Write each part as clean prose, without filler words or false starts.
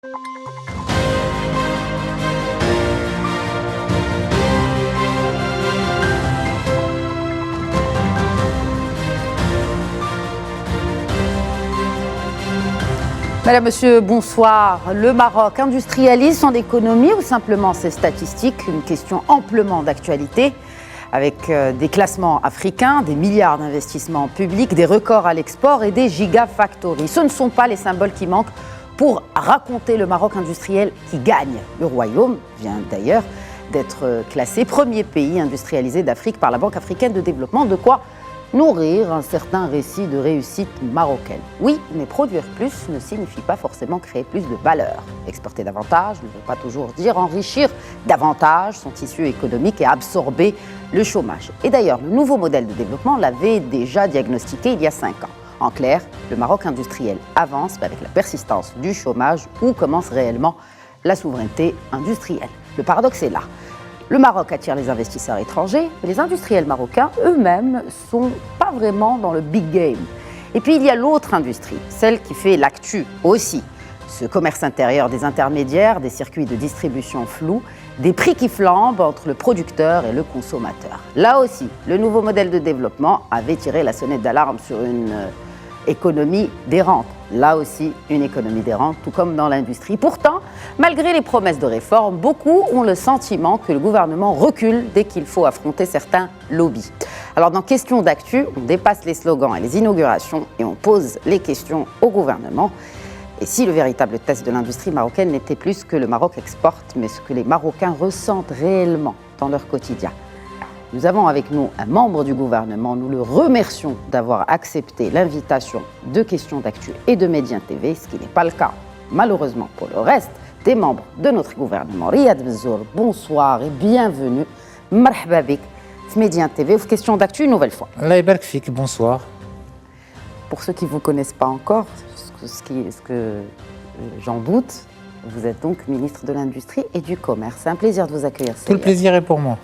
Madame, Monsieur, bonsoir. Le Maroc industrialise son économie ou simplement ses statistiques? Une question amplement d'actualité, avec des classements africains, des milliards d'investissements publics, des records à l'export et des gigafactories. Ce ne sont pas les symboles qui manquent pour raconter le Maroc industriel qui gagne. Le Royaume vient d'ailleurs d'être classé premier pays industrialisé d'Afrique par la Banque africaine de développement. De quoi nourrir un certain récit de réussite marocaine. Oui, mais produire plus ne signifie pas forcément créer plus de valeur. Exporter davantage ne veut pas toujours dire enrichir davantage son tissu économique et absorber le chômage. Et d'ailleurs, le nouveau modèle de développement l'avait déjà diagnostiqué il y a 5 ans. En clair, le Maroc industriel avance, mais avec la persistance du chômage, où commence réellement la souveraineté industrielle. Le paradoxe est là. Le Maroc attire les investisseurs étrangers, mais les industriels marocains eux-mêmes ne sont pas vraiment dans le big game. Et puis il y a l'autre industrie, celle qui fait l'actu aussi. Ce commerce intérieur des intermédiaires, des circuits de distribution flous, des prix qui flambent entre le producteur et le consommateur. Là aussi, le nouveau modèle de développement avait tiré la sonnette d'alarme sur une économie d'errante. Là aussi, une économie d'errante, tout comme dans l'industrie. Pourtant, malgré les promesses de réforme, beaucoup ont le sentiment que le gouvernement recule dès qu'il faut affronter certains lobbies. Alors, dans Question d'actu, on dépasse les slogans et les inaugurations et on pose les questions au gouvernement. Et si le véritable test de l'industrie marocaine n'était plus ce que le Maroc exporte, mais ce que les Marocains ressentent réellement dans leur quotidien? Nous avons avec nous un membre du gouvernement. Nous le remercions d'avoir accepté l'invitation de Questions d'actu et de Médien TV, ce qui n'est pas le cas, malheureusement, pour le reste des membres de notre gouvernement. Riyad Benzour, bonsoir et bienvenue. Marhaba bik, Médien TV, Questions d'actu une nouvelle fois. Allah yabarak fik, bonsoir. Pour ceux qui ne vous connaissent pas encore, ce que j'en doute, vous êtes donc ministre de l'Industrie et du Commerce. C'est un plaisir de vous accueillir. Tout le plaisir est pour moi.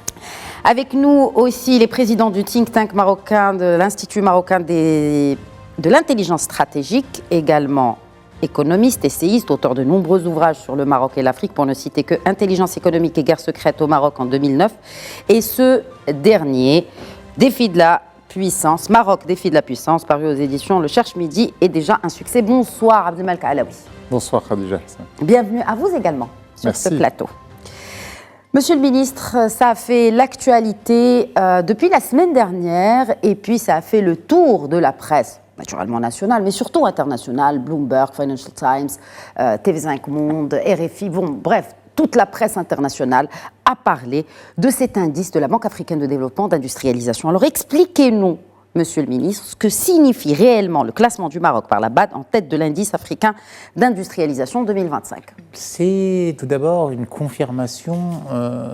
Avec nous aussi les présidents du think tank marocain, de l'Institut marocain de l'intelligence stratégique, également économiste, essayiste, auteur de nombreux ouvrages sur le Maroc et l'Afrique, pour ne citer que Intelligence économique et guerre secrète au Maroc en 2009. Et ce dernier, Défi de la puissance, Maroc, défi de la puissance, paru aux éditions Le Cherche Midi, est déjà un succès. Bonsoir Abdelmalek Alaoui. Bonsoir Khadija. Bienvenue à vous également sur Merci. ce plateau. Monsieur le ministre, ça a fait l'actualité depuis la semaine dernière et puis ça a fait le tour de la presse, naturellement nationale, mais surtout internationale, Bloomberg, Financial Times, TV5 Monde, RFI, bon, bref, toute la presse internationale a parlé de cet indice de la Banque africaine de développement d'industrialisation. Alors expliquez-nous, Monsieur le ministre, ce que signifie réellement le classement du Maroc par la BAD en tête de l'indice africain d'industrialisation 2025. C'est tout d'abord une confirmation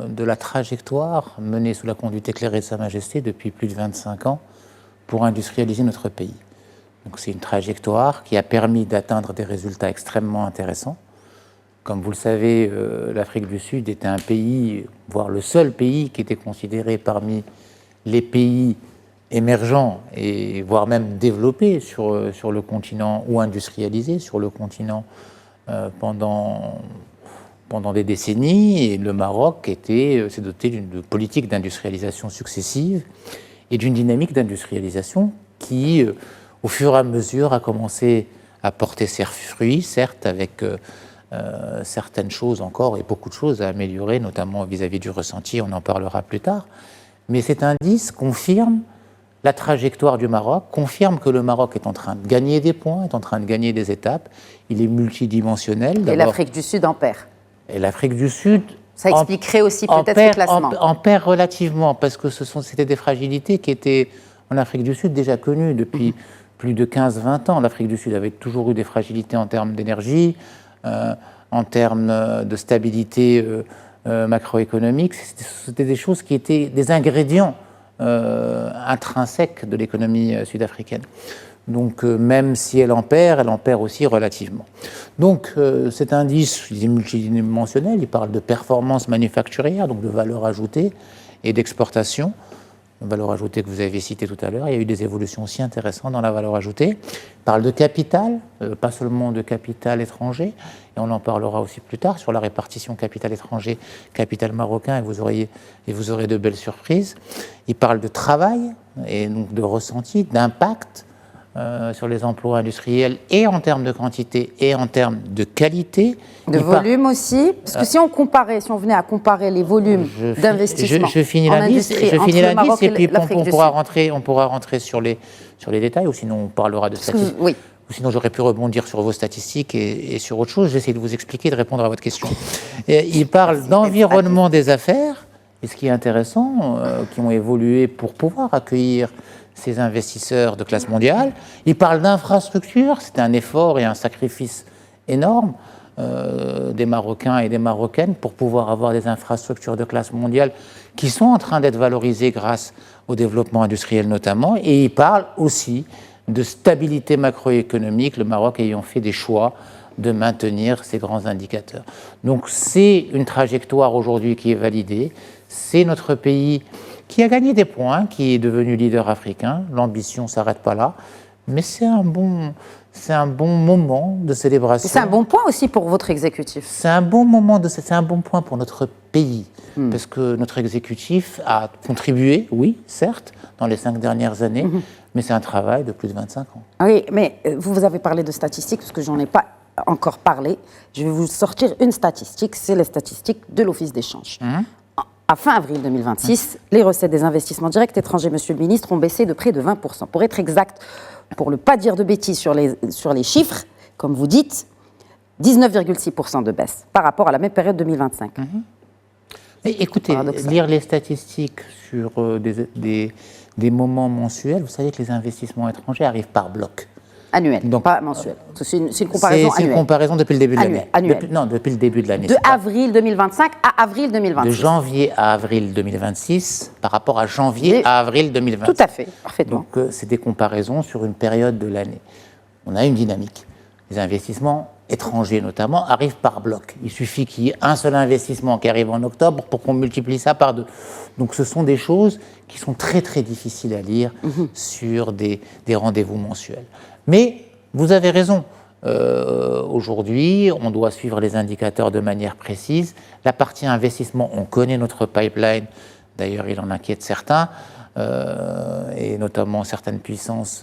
de la trajectoire menée sous la conduite éclairée de Sa Majesté depuis plus de 25 ans pour industrialiser notre pays. Donc c'est une trajectoire qui a permis d'atteindre des résultats extrêmement intéressants. Comme vous le savez, l'Afrique du Sud était un pays, voire le seul pays qui était considéré parmi les pays émergents et voire même développés sur le continent ou industrialisés sur le continent pendant des décennies. Et le Maroc s'est doté d'une politique d'industrialisation successive et d'une dynamique d'industrialisation qui, au fur et à mesure, a commencé à porter ses fruits, certes avec certaines choses encore et beaucoup de choses à améliorer, notamment vis-à-vis du ressenti, on en parlera plus tard. Mais cet indice confirme la trajectoire du Maroc, confirme que le Maroc est en train de gagner des points, est en train de gagner des étapes. Il est multidimensionnel. Et l'Afrique du Sud en perd. Et l'Afrique du Sud... Ça expliquerait aussi peut-être ce classement. En perd relativement, parce que c'était des fragilités qui étaient en Afrique du Sud déjà connues depuis plus de 15-20 ans. L'Afrique du Sud avait toujours eu des fragilités en termes d'énergie, en termes de stabilité macroéconomique. C'était des choses qui étaient des ingrédients intrinsèque de l'économie sud-africaine. Donc même si elle en perd aussi relativement. Donc cet indice, il est multidimensionnel, il parle de performance manufacturière, donc de valeur ajoutée et d'exportation. valeur ajoutée que vous avez citée tout à l'heure. Il y a eu des évolutions aussi intéressantes dans la valeur ajoutée. On parle de capital, pas seulement de capital étranger, et on en parlera aussi plus tard sur la répartition capital étranger, capital marocain, et vous aurez de belles surprises. Il parle de travail, et donc de ressenti, d'impact sur les emplois industriels, et en termes de quantité, et en termes de qualité. De volume aussi, parce que si on venait à comparer les volumes d'investissement je finis la liste, et puis on pourra rentrer sur les détails, ou sinon on parlera de statistiques. Oui. Ou sinon j'aurais pu rebondir sur vos statistiques et sur autre chose. J'essaie de vous expliquer, de répondre à votre question. Et il parle d'environnement des affaires, et ce qui est intéressant, qui ont évolué pour pouvoir accueillir ces investisseurs de classe mondiale. Il parle d'infrastructure, c'est un effort et un sacrifice énorme des Marocains et des Marocaines pour pouvoir avoir des infrastructures de classe mondiale qui sont en train d'être valorisées grâce au développement industriel notamment. Et il parle aussi de stabilité macroéconomique, le Maroc ayant fait des choix de maintenir ces grands indicateurs. Donc c'est une trajectoire aujourd'hui qui est validée. C'est notre pays qui a gagné des points, qui est devenu leader africain. L'ambition ne s'arrête pas là, mais c'est un bon moment de célébration. C'est un bon point aussi pour votre exécutif. C'est un bon moment, c'est un bon point pour notre pays, parce que notre exécutif a contribué, oui, certes, dans les 5 dernières années, mais c'est un travail de plus de 25 ans. Oui, mais vous avez parlé de statistiques, parce que j'en ai pas encore parlé. Je vais vous sortir une statistique, c'est les statistiques de l'Office d'échange. À fin avril 2026, les recettes des investissements directs étrangers, monsieur le ministre, ont baissé de près de 20%. Pour être exact, pour ne pas dire de bêtises sur les chiffres, comme vous dites, 19,6% de baisse par rapport à la même période 2025. Mais écoutez, lire les statistiques sur des moments mensuels, vous savez que les investissements étrangers arrivent par bloc. Annuel, donc, pas mensuel. C'est une comparaison annuelle. C'est une comparaison depuis le début de l'année. Depuis le début de l'année. De avril 2025 à avril 2026. De janvier à avril 2026 par rapport à janvier à avril 2026. Tout à fait, parfaitement. Donc c'est des comparaisons sur une période de l'année. On a une dynamique. Les investissements étrangers notamment arrivent par bloc. Il suffit qu'il y ait un seul investissement qui arrive en octobre pour qu'on multiplie ça par 2. Donc ce sont des choses qui sont très très difficiles à lire sur des rendez-vous mensuels. Mais vous avez raison, aujourd'hui, on doit suivre les indicateurs de manière précise. La partie investissement, on connaît notre pipeline, d'ailleurs il en inquiète certains, et notamment certaines puissances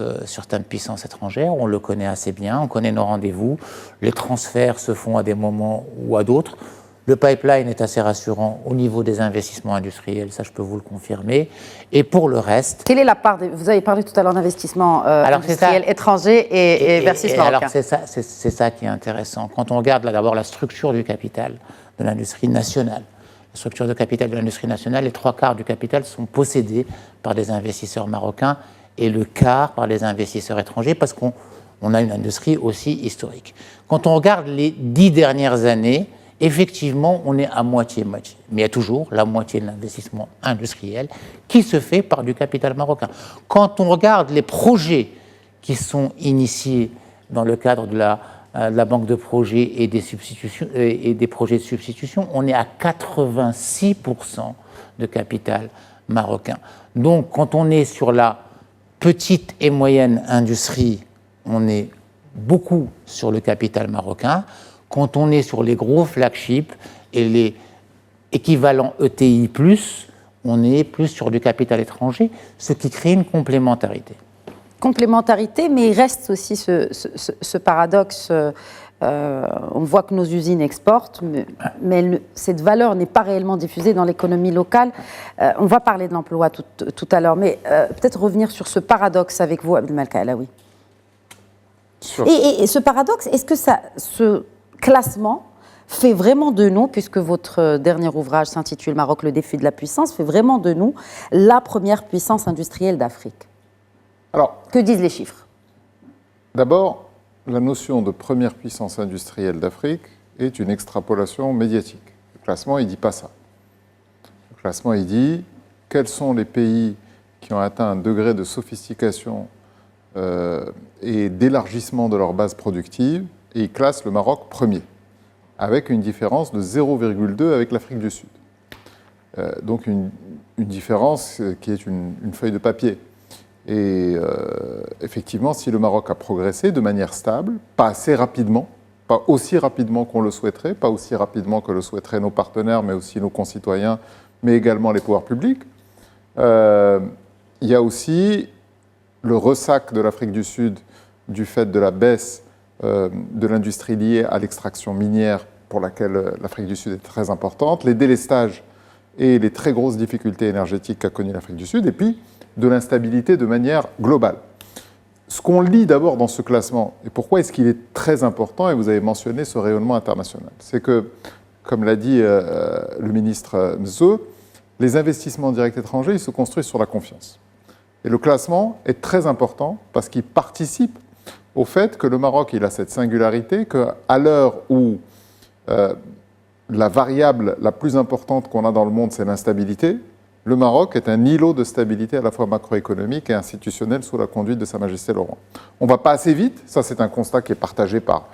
étrangères, on le connaît assez bien, on connaît nos rendez-vous, les transferts se font à des moments ou à d'autres. Le pipeline est assez rassurant au niveau des investissements industriels, ça je peux vous le confirmer. Et pour le reste... Quelle est la part vous avez parlé tout à l'heure d'investissements industriels étrangers et versus marocains. Alors c'est ça qui est intéressant. Quand on regarde là d'abord la structure du capital de l'industrie nationale, la structure de capital de l'industrie nationale, les 3/4 du capital sont possédés par des investisseurs marocains et le quart par les investisseurs étrangers parce qu'on a une industrie aussi historique. Quand on regarde les 10 dernières années, effectivement, on est à moitié-moitié. Mais il y a toujours la moitié de l'investissement industriel qui se fait par du capital marocain. Quand on regarde les projets qui sont initiés dans le cadre de la banque de projets et des substitutions et des projets de substitution, on est à 86% de capital marocain. Donc, quand on est sur la petite et moyenne industrie, on est beaucoup sur le capital marocain. Quand on est sur les gros flagships et les équivalents ETI+, on est plus sur du capital étranger, ce qui crée une complémentarité. Complémentarité, mais il reste aussi ce paradoxe. On voit que nos usines exportent, mais cette valeur n'est pas réellement diffusée dans l'économie locale. On va parler de l'emploi tout à l'heure, mais peut-être revenir sur ce paradoxe avec vous, Abdelmalek Alaoui. Et ce paradoxe, est-ce que ce classement fait vraiment de nous, puisque votre dernier ouvrage s'intitule « Maroc, le défi de la puissance », fait vraiment de nous la première puissance industrielle d'Afrique? Alors, que disent les chiffres? D'abord, la notion de première puissance industrielle d'Afrique est une extrapolation médiatique. Le classement, il ne dit pas ça. Le classement, il dit quels sont les pays qui ont atteint un degré de sophistication et d'élargissement de leur base productive, et il classe le Maroc premier, avec une différence de 0,2 avec l'Afrique du Sud. Donc une différence qui est une feuille de papier. Et effectivement, si le Maroc a progressé de manière stable, pas assez rapidement, pas aussi rapidement qu'on le souhaiterait, pas aussi rapidement que le souhaiteraient nos partenaires, mais aussi nos concitoyens, mais également les pouvoirs publics, il y a aussi le ressac de l'Afrique du Sud du fait de la baisse de l'industrie liée à l'extraction minière pour laquelle l'Afrique du Sud est très importante, les délestages et les très grosses difficultés énergétiques qu'a connues l'Afrique du Sud, et puis de l'instabilité de manière globale. Ce qu'on lit d'abord dans ce classement, et pourquoi est-ce qu'il est très important, et vous avez mentionné ce rayonnement international, c'est que, comme l'a dit le ministre Mzo, les investissements directs étrangers, ils se construisent sur la confiance. Et le classement est très important parce qu'il participe au fait que le Maroc, il a cette singularité qu'à l'heure où la variable la plus importante qu'on a dans le monde, c'est l'instabilité, le Maroc est un îlot de stabilité à la fois macroéconomique et institutionnelle sous la conduite de Sa Majesté le Roi. On ne va pas assez vite, ça c'est un constat qui est partagé par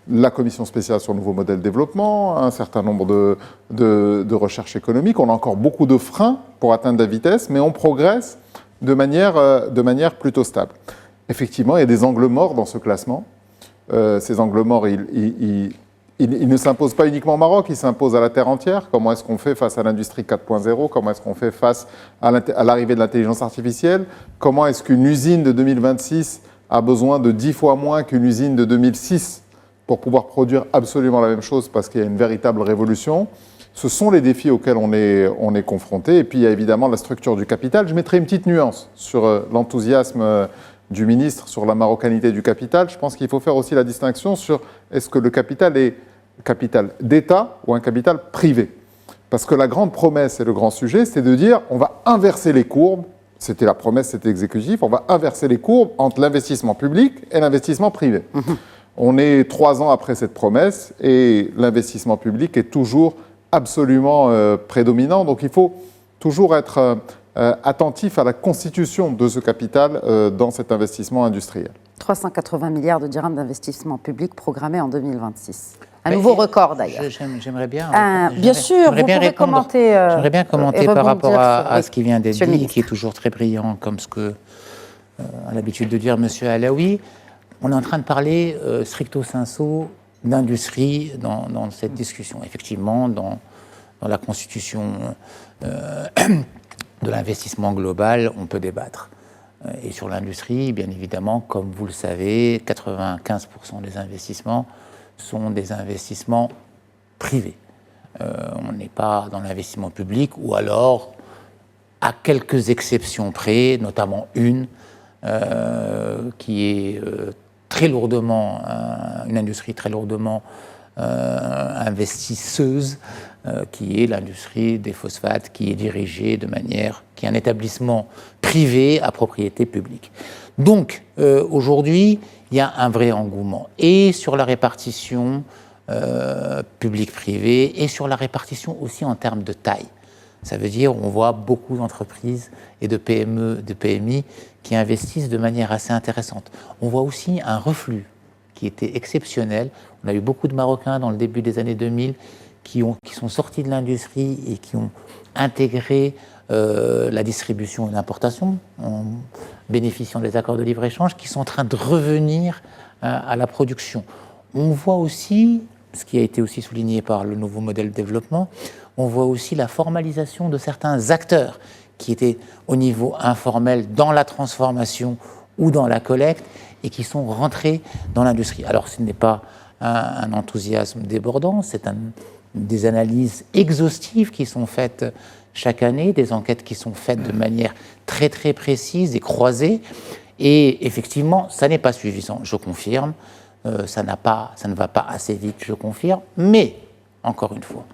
la Commission spéciale sur le nouveau modèle de développement, un certain nombre de recherches économiques. On a encore beaucoup de freins pour atteindre la vitesse, mais on progresse de manière plutôt stable. Effectivement, il y a des angles morts dans ce classement. Ces angles morts, ils ne s'imposent pas uniquement au Maroc, ils s'imposent à la terre entière. Comment est-ce qu'on fait face à l'industrie 4.0 ? Comment est-ce qu'on fait face à l'arrivée de l'intelligence artificielle ? Comment est-ce qu'une usine de 2026 a besoin de 10 fois moins qu'une usine de 2006 pour pouvoir produire absolument la même chose parce qu'il y a une véritable révolution ? Ce sont les défis auxquels on est confronté. Et puis, il y a évidemment la structure du capital. Je mettrai une petite nuance sur l'enthousiasme du ministre sur la marocanité du capital. Je pense qu'il faut faire aussi la distinction sur est-ce que le capital est capital d'État ou un capital privé. Parce que la grande promesse et le grand sujet, c'est de dire on va inverser les courbes. C'était la promesse, c'était exécutif. On va inverser les courbes entre l'investissement public et l'investissement privé. On est 3 ans après cette promesse et l'investissement public est toujours absolument prédominant. Donc il faut toujours être attentif à la constitution de ce capital dans cet investissement industriel. 380 milliards de dirhams d'investissement public programmés en 2026. Un nouveau record d'ailleurs. J'aimerais bien. Bien sûr, vous pouvez commenter. J'aimerais bien commenter par rapport à ce qui vient d'être dit, qui est toujours très brillant, comme ce que a l'habitude de dire M. Alaoui. On est en train de parler stricto sensu d'industrie dans cette discussion. Effectivement, dans la constitution de l'investissement global, on peut débattre. Et sur l'industrie, bien évidemment, comme vous le savez, 95% des investissements sont des investissements privés. On n'est pas dans l'investissement public, ou alors, à quelques exceptions près, notamment une qui est très lourdement, une industrie très lourdement investisseuse, qui est l'industrie des phosphates, qui est dirigée de manière, qui est un établissement privé à propriété publique. Donc, aujourd'hui, il y a un vrai engouement, et sur la répartition public-privé, et sur la répartition aussi en termes de taille. Ça veut dire on voit beaucoup d'entreprises et de PME, de PMI qui investissent de manière assez intéressante. On voit aussi un reflux qui était exceptionnel. On a eu beaucoup de Marocains dans le début des années 2000 qui sont sortis de l'industrie et qui ont intégré la distribution et l'importation en bénéficiant des accords de libre-échange, qui sont en train de revenir à la production. On voit aussi, ce qui a été aussi souligné par le nouveau modèle de développement, on voit aussi la formalisation de certains acteurs qui étaient au niveau informel dans la transformation ou dans la collecte et qui sont rentrés dans l'industrie. Alors ce n'est pas un enthousiasme débordant, c'est des analyses exhaustives qui sont faites chaque année, des enquêtes qui sont faites de manière très très précise et croisée, et effectivement ça n'est pas suffisant, je confirme, ça ne va pas assez vite, je confirme, mais encore une fois,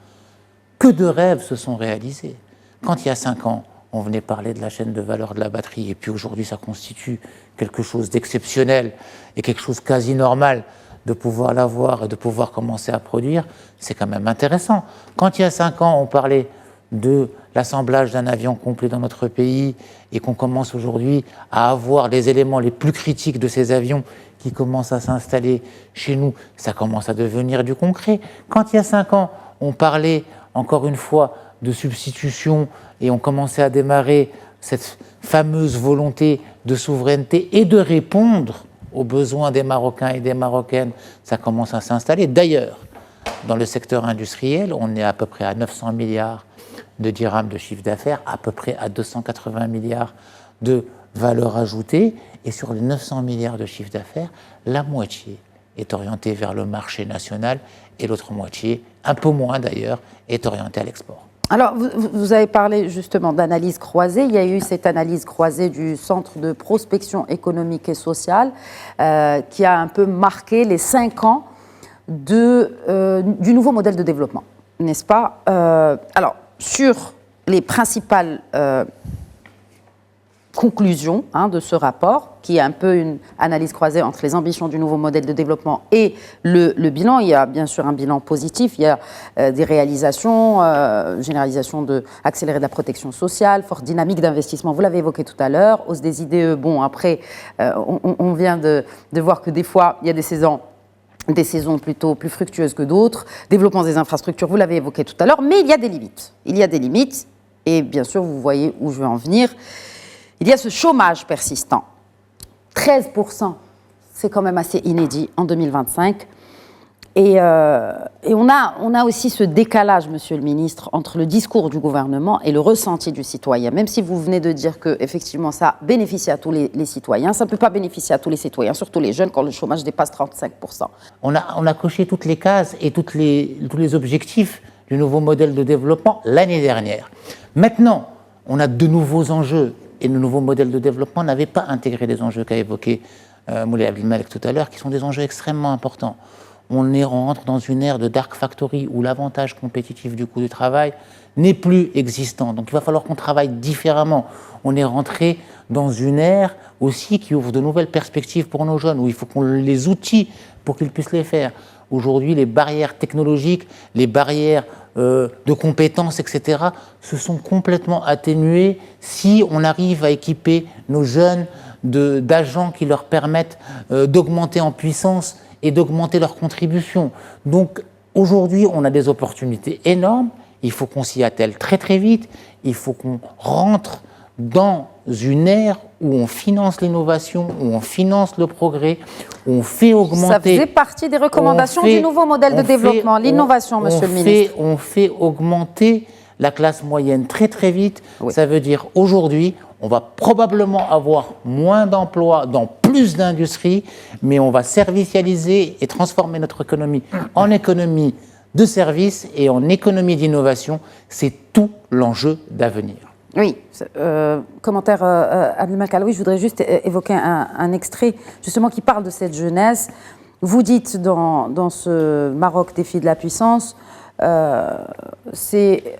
que de rêves se sont réalisés. Quand il y a 5 ans, on venait parler de la chaîne de valeur de la batterie, et puis aujourd'hui ça constitue quelque chose d'exceptionnel et quelque chose quasi normal de pouvoir l'avoir et de pouvoir commencer à produire, c'est quand même intéressant. Quand il y a 5 ans, on parlait de l'assemblage d'un avion complet dans notre pays et qu'on commence aujourd'hui à avoir les éléments les plus critiques de ces avions qui commencent à s'installer chez nous, ça commence à devenir du concret. Quand il y a 5 ans, on parlait encore une fois de substitution et ont commencé à démarrer cette fameuse volonté de souveraineté et de répondre aux besoins des Marocains et des Marocaines, ça commence à s'installer. D'ailleurs, dans le secteur industriel, on est à peu près à 900 milliards de dirhams de chiffre d'affaires, à peu près à 280 milliards de valeur ajoutée. Et sur les 900 milliards de chiffre d'affaires, la moitié est orientée vers le marché national et l'autre moitié, un peu moins d'ailleurs, est orientée à l'export. Alors, vous avez parlé justement d'analyse croisée. Il y a eu cette analyse croisée du Centre de prospection économique et sociale qui a un peu marqué les 5 ans du nouveau modèle de développement, n'est-ce pas? Alors, sur les principales conclusions de ce rapport, qui est un peu une analyse croisée entre les ambitions du nouveau modèle de développement et le bilan. Il y a bien sûr un bilan positif, il y a des réalisations, généralisation accélérée de la protection sociale, forte dynamique d'investissement, vous l'avez évoqué tout à l'heure, hausse des IDE, bon après, on vient de voir que des fois, il y a des saisons plutôt plus fructueuses que d'autres, développement des infrastructures, vous l'avez évoqué tout à l'heure, mais il y a des limites. Il y a des limites, et bien sûr, vous voyez où je veux en venir. Il y a ce chômage persistant. 13%, c'est quand même assez inédit en 2025. Et on a aussi ce décalage, Monsieur le Ministre, entre le discours du gouvernement et le ressenti du citoyen. Même si vous venez de dire que effectivement ça bénéficie à tous les citoyens, ça ne peut pas bénéficier à tous les citoyens, surtout les jeunes, quand le chômage dépasse 35%. On a coché toutes les cases et tous les objectifs du nouveau modèle de développement l'année dernière. Maintenant, on a de nouveaux enjeux. Et le nouveau modèle de développement n'avait pas intégré les enjeux qu'a évoqué Moulay Abdelmalek tout à l'heure, qui sont des enjeux extrêmement importants. On rentre dans une ère de dark factory où l'avantage compétitif du coût du travail n'est plus existant. Donc il va falloir qu'on travaille différemment. On est rentré dans une ère aussi qui ouvre de nouvelles perspectives pour nos jeunes, où il faut qu'on les outille pour qu'ils puissent les faire. Aujourd'hui, les barrières technologiques, les barrières de compétences, etc., se sont complètement atténuées si on arrive à équiper nos jeunes d'agents qui leur permettent d'augmenter en puissance et d'augmenter leur contribution. Donc aujourd'hui, on a des opportunités énormes, il faut qu'on s'y attelle très très vite, il faut qu'on rentre dans une ère où on finance l'innovation, où on finance le progrès, où on fait augmenter... Ça faisait partie des recommandations du nouveau modèle de développement, l'innovation, Monsieur le Ministre. On fait augmenter la classe moyenne très très vite. Oui. Ça veut dire aujourd'hui, on va probablement avoir moins d'emplois dans plus d'industries, mais on va servicialiser et transformer notre économie en économie de services et en économie d'innovation. C'est tout l'enjeu d'avenir. Oui, commentaire Abdelmalek Alaoui, je voudrais juste évoquer un extrait justement qui parle de cette jeunesse. Vous dites dans ce Maroc défi de la puissance, c'est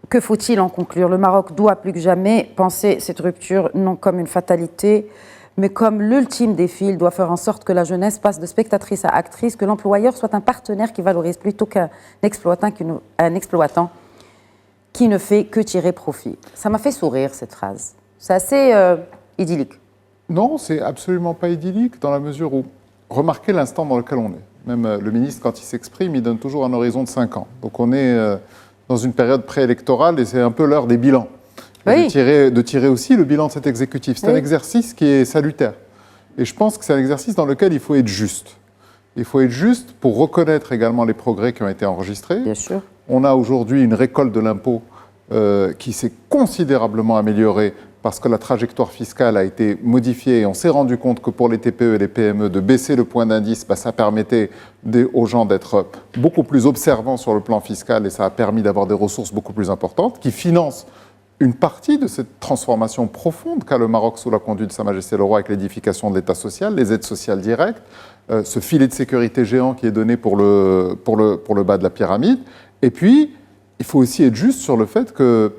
que faut-il en conclure? Le Maroc doit plus que jamais penser cette rupture non comme une fatalité, mais comme l'ultime défi. Il doit faire en sorte que la jeunesse passe de spectatrice à actrice, que l'employeur soit un partenaire qui valorise plutôt qu'un exploitant qui ne fait que tirer profit. Ça m'a fait sourire, cette phrase. C'est assez idyllique. Non, c'est absolument pas idyllique, dans la mesure où, remarquez l'instant dans lequel on est. Même le ministre, quand il s'exprime, il donne toujours un horizon de 5 ans. Donc on est dans une période préélectorale et c'est un peu l'heure des bilans. Oui. De tirer aussi le bilan de cet exécutif. C'est un exercice qui est salutaire. Et je pense que c'est un exercice dans lequel il faut être juste. Il faut être juste pour reconnaître également les progrès qui ont été enregistrés. Bien sûr. On a aujourd'hui une récolte de l'impôt qui s'est considérablement améliorée parce que la trajectoire fiscale a été modifiée et on s'est rendu compte que pour les TPE et les PME, de baisser le point d'indice, ça permettait aux gens d'être beaucoup plus observants sur le plan fiscal et ça a permis d'avoir des ressources beaucoup plus importantes qui financent une partie de cette transformation profonde qu'a le Maroc sous la conduite de Sa Majesté le Roi avec l'édification de l'État social, les aides sociales directes, ce filet de sécurité géant qui est donné pour le bas de la pyramide. Et puis, il faut aussi être juste sur le fait que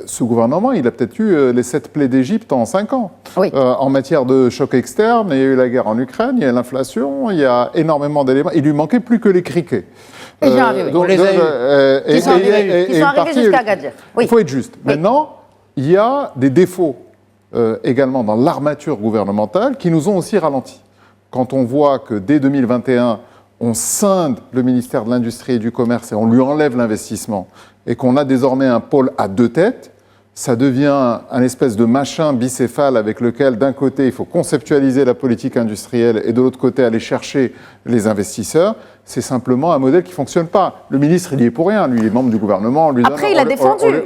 ce gouvernement, il a peut-être eu les 7 plaies d'Égypte en 5 ans. Oui. En matière de choc externe, il y a eu la guerre en Ukraine, il y a l'inflation, il y a énormément d'éléments. Il lui manquait plus que les criquets. Et bien arrivé. On les a eus. Ils sont arrivés jusqu'à Agadir. Oui. Il faut être juste. Oui. Maintenant, il y a des défauts également dans l'armature gouvernementale qui nous ont aussi ralentis. Quand on voit que dès 2021, on scinde le ministère de l'Industrie et du Commerce et on lui enlève l'investissement, et qu'on a désormais un pôle à deux têtes, ça devient un espèce de machin bicéphale avec lequel, d'un côté, il faut conceptualiser la politique industrielle et de l'autre côté, aller chercher les investisseurs. C'est simplement un modèle qui ne fonctionne pas. Le ministre, il y est pour rien. Lui, il est membre du gouvernement. Après, il a défendu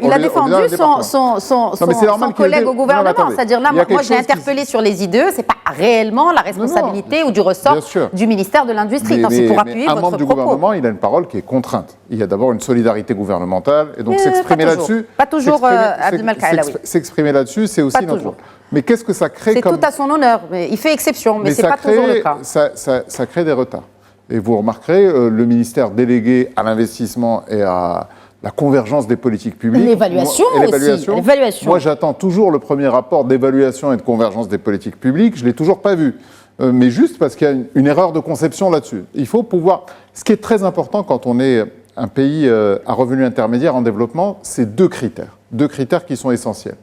son collègue au gouvernement. C'est-à-dire là, moi, je l'ai interpellé sur les IDE. Ce n'est pas réellement la responsabilité ou du ressort du ministère de l'Industrie. C'est pour appuyer votre propos. Un membre du gouvernement, il a une parole qui est contrainte. Il y a d'abord une solidarité gouvernementale. Et donc, s'exprimer là-dessus... Pas toujours, Abdelmalek Alaoui. S'exprimer là-dessus, c'est aussi notre rôle. Mais qu'est-ce que ça crée comme... C'est tout à son honneur. Mais il fait exception, mais ce n'est pas toujours le cas. Ça crée des retards. Et vous remarquerez, le ministère délégué à l'investissement et à la convergence des politiques publiques... L'évaluation aussi. Moi, j'attends toujours le premier rapport d'évaluation et de convergence des politiques publiques. Je ne l'ai toujours pas vu. Mais juste parce qu'il y a une erreur de conception là-dessus. Il faut pouvoir... Ce qui est très important quand on est un pays à revenu intermédiaire en développement, c'est deux critères qui sont essentiels.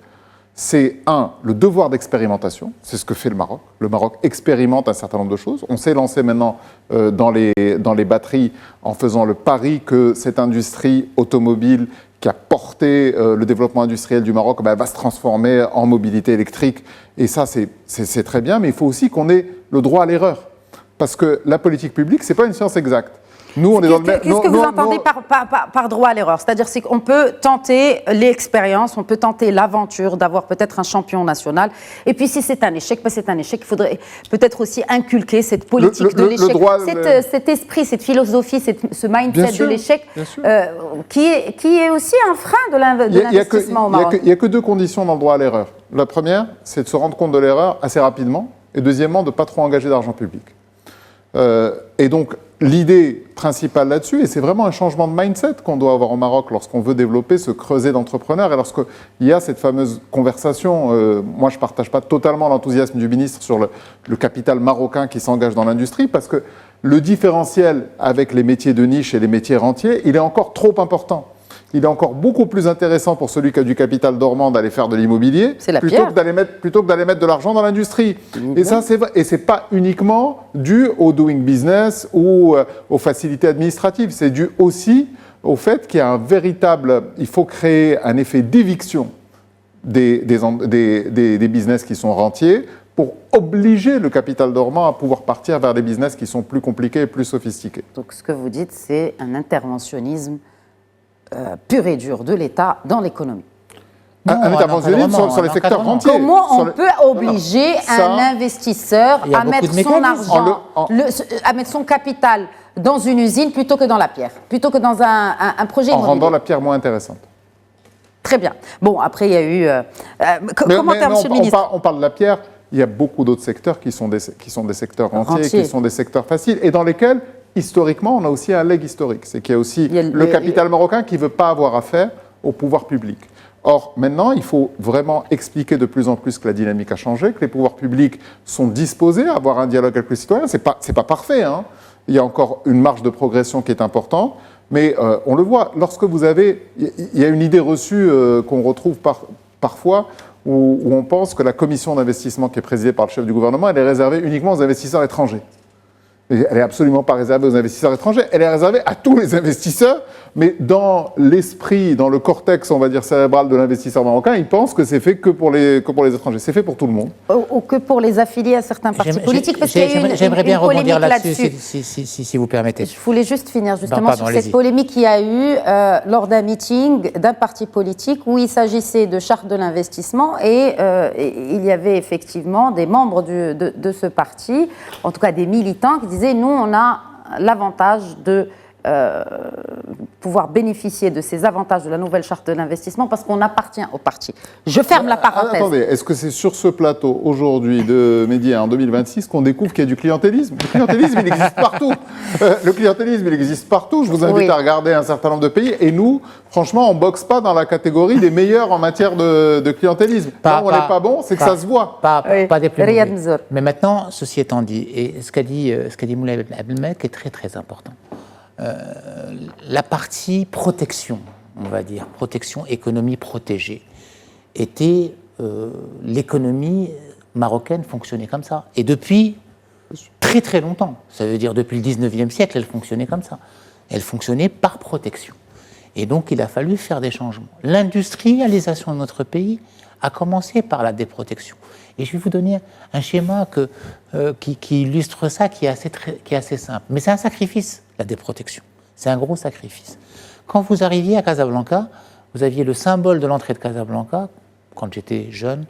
C'est le devoir d'expérimentation, c'est ce que fait le Maroc. Le Maroc expérimente un certain nombre de choses. On s'est lancé maintenant dans les batteries en faisant le pari que cette industrie automobile qui a porté le développement industriel du Maroc va se transformer en mobilité électrique. Et ça, c'est très bien, mais il faut aussi qu'on ait le droit à l'erreur. Parce que la politique publique, ce n'est pas une science exacte. Qu'est-ce que vous entendez par droit à l'erreur? C'est-à-dire qu'on peut tenter l'expérience, on peut tenter l'aventure d'avoir peut-être un champion national. Et puis si c'est un échec, c'est un échec. Il faudrait peut-être aussi inculquer cette politique de l'échec, cet esprit, cette philosophie, ce mindset de l'échec, qui est aussi un frein de l'investissement au Maroc. Il n'y a que deux conditions dans le droit à l'erreur. La première, c'est de se rendre compte de l'erreur assez rapidement. Et deuxièmement, de ne pas trop engager d'argent public. Et donc, l'idée principale là-dessus, et c'est vraiment un changement de mindset qu'on doit avoir au Maroc lorsqu'on veut développer ce creuset d'entrepreneurs et lorsqu'il y a cette fameuse conversation, moi je ne partage pas totalement l'enthousiasme du ministre sur le capital marocain qui s'engage dans l'industrie, parce que le différentiel avec les métiers de niche et les métiers rentiers, il est encore trop important. Il est encore beaucoup plus intéressant pour celui qui a du capital dormant d'aller faire de l'immobilier plutôt que d'aller mettre de l'argent dans l'industrie. Et ça, c'est vrai. Et c'est pas uniquement dû au doing business ou aux facilités administratives. C'est dû aussi au fait qu'il y a il faut créer un effet d'éviction des business qui sont rentiers pour obliger le capital dormant à pouvoir partir vers des business qui sont plus compliqués et plus sophistiqués. Donc ce que vous dites, c'est un interventionnisme pur et dur de l'État dans l'économie. Un interventionnisme sur les secteurs rentiers. Comment on peut obliger un investisseur à mettre son argent, à mettre son capital dans une usine plutôt que dans la pierre, plutôt que dans un projet immobilier? En rendant la pierre moins intéressante. Très bien. Bon, après, il y a eu... comment Monsieur le ministre? On parle de la pierre, il y a beaucoup d'autres secteurs qui sont des secteurs rentiers, qui sont des secteurs faciles, et dans lesquels... Historiquement, on a aussi un leg historique. C'est qu'il y a aussi le capital marocain qui ne veut pas avoir affaire au pouvoir public. Or, maintenant, il faut vraiment expliquer de plus en plus que la dynamique a changé, que les pouvoirs publics sont disposés à avoir un dialogue avec les citoyens. Ce n'est pas parfait, hein. Il y a encore une marge de progression qui est importante, mais on le voit. Lorsque vous avez... Il y a une idée reçue qu'on retrouve parfois où on pense que la commission d'investissement qui est présidée par le chef du gouvernement, elle est réservée uniquement aux investisseurs étrangers. Elle n'est absolument pas réservée aux investisseurs étrangers, elle est réservée à tous les investisseurs, mais dans l'esprit, dans le cortex, on va dire, cérébral de l'investisseur marocain, il pense que c'est fait que pour les étrangers. C'est fait pour tout le monde. Ou que pour les affiliés à certains partis politiques, parce qu'il y a eu j'aimerais bien rebondir là-dessus. Si vous permettez. Je voulais juste finir justement sur cette polémique qu'il y a eu lors d'un meeting d'un parti politique où il s'agissait de charte de l'investissement et il y avait effectivement des membres de ce parti, en tout cas des militants, qui disaient nous, on a l'avantage de pouvoir bénéficier de ces avantages de la nouvelle charte de l'investissement parce qu'on appartient au parti. Je ferme la parenthèse. Attendez, est-ce que c'est sur ce plateau aujourd'hui de Média en 2026 qu'on découvre qu'il y a du clientélisme? Le clientélisme, il existe partout. Le clientélisme, il existe partout. Je vous invite à regarder un certain nombre de pays. Et nous, franchement, on ne boxe pas dans la catégorie des meilleurs en matière de clientélisme. Là où on n'est pas bon, c'est que ça se voit. Pas des plus mauvais. Mais maintenant, ceci étant dit, et ce qu'a dit Moulay Abdelmalek est très très important. La partie protection, on va dire, protection, économie protégée, l'économie marocaine fonctionnait comme ça. Et depuis très très longtemps. Ça veut dire depuis le 19e siècle, elle fonctionnait comme ça. Elle fonctionnait par protection. Et donc, il a fallu faire des changements. L'industrialisation de notre pays a commencé par la déprotection. Et je vais vous donner un schéma qui illustre ça, qui est assez simple. Mais c'est un sacrifice, la déprotection. C'est un gros sacrifice. Quand vous arriviez à Casablanca, vous aviez le symbole de l'entrée de Casablanca, quand j'étais jeune,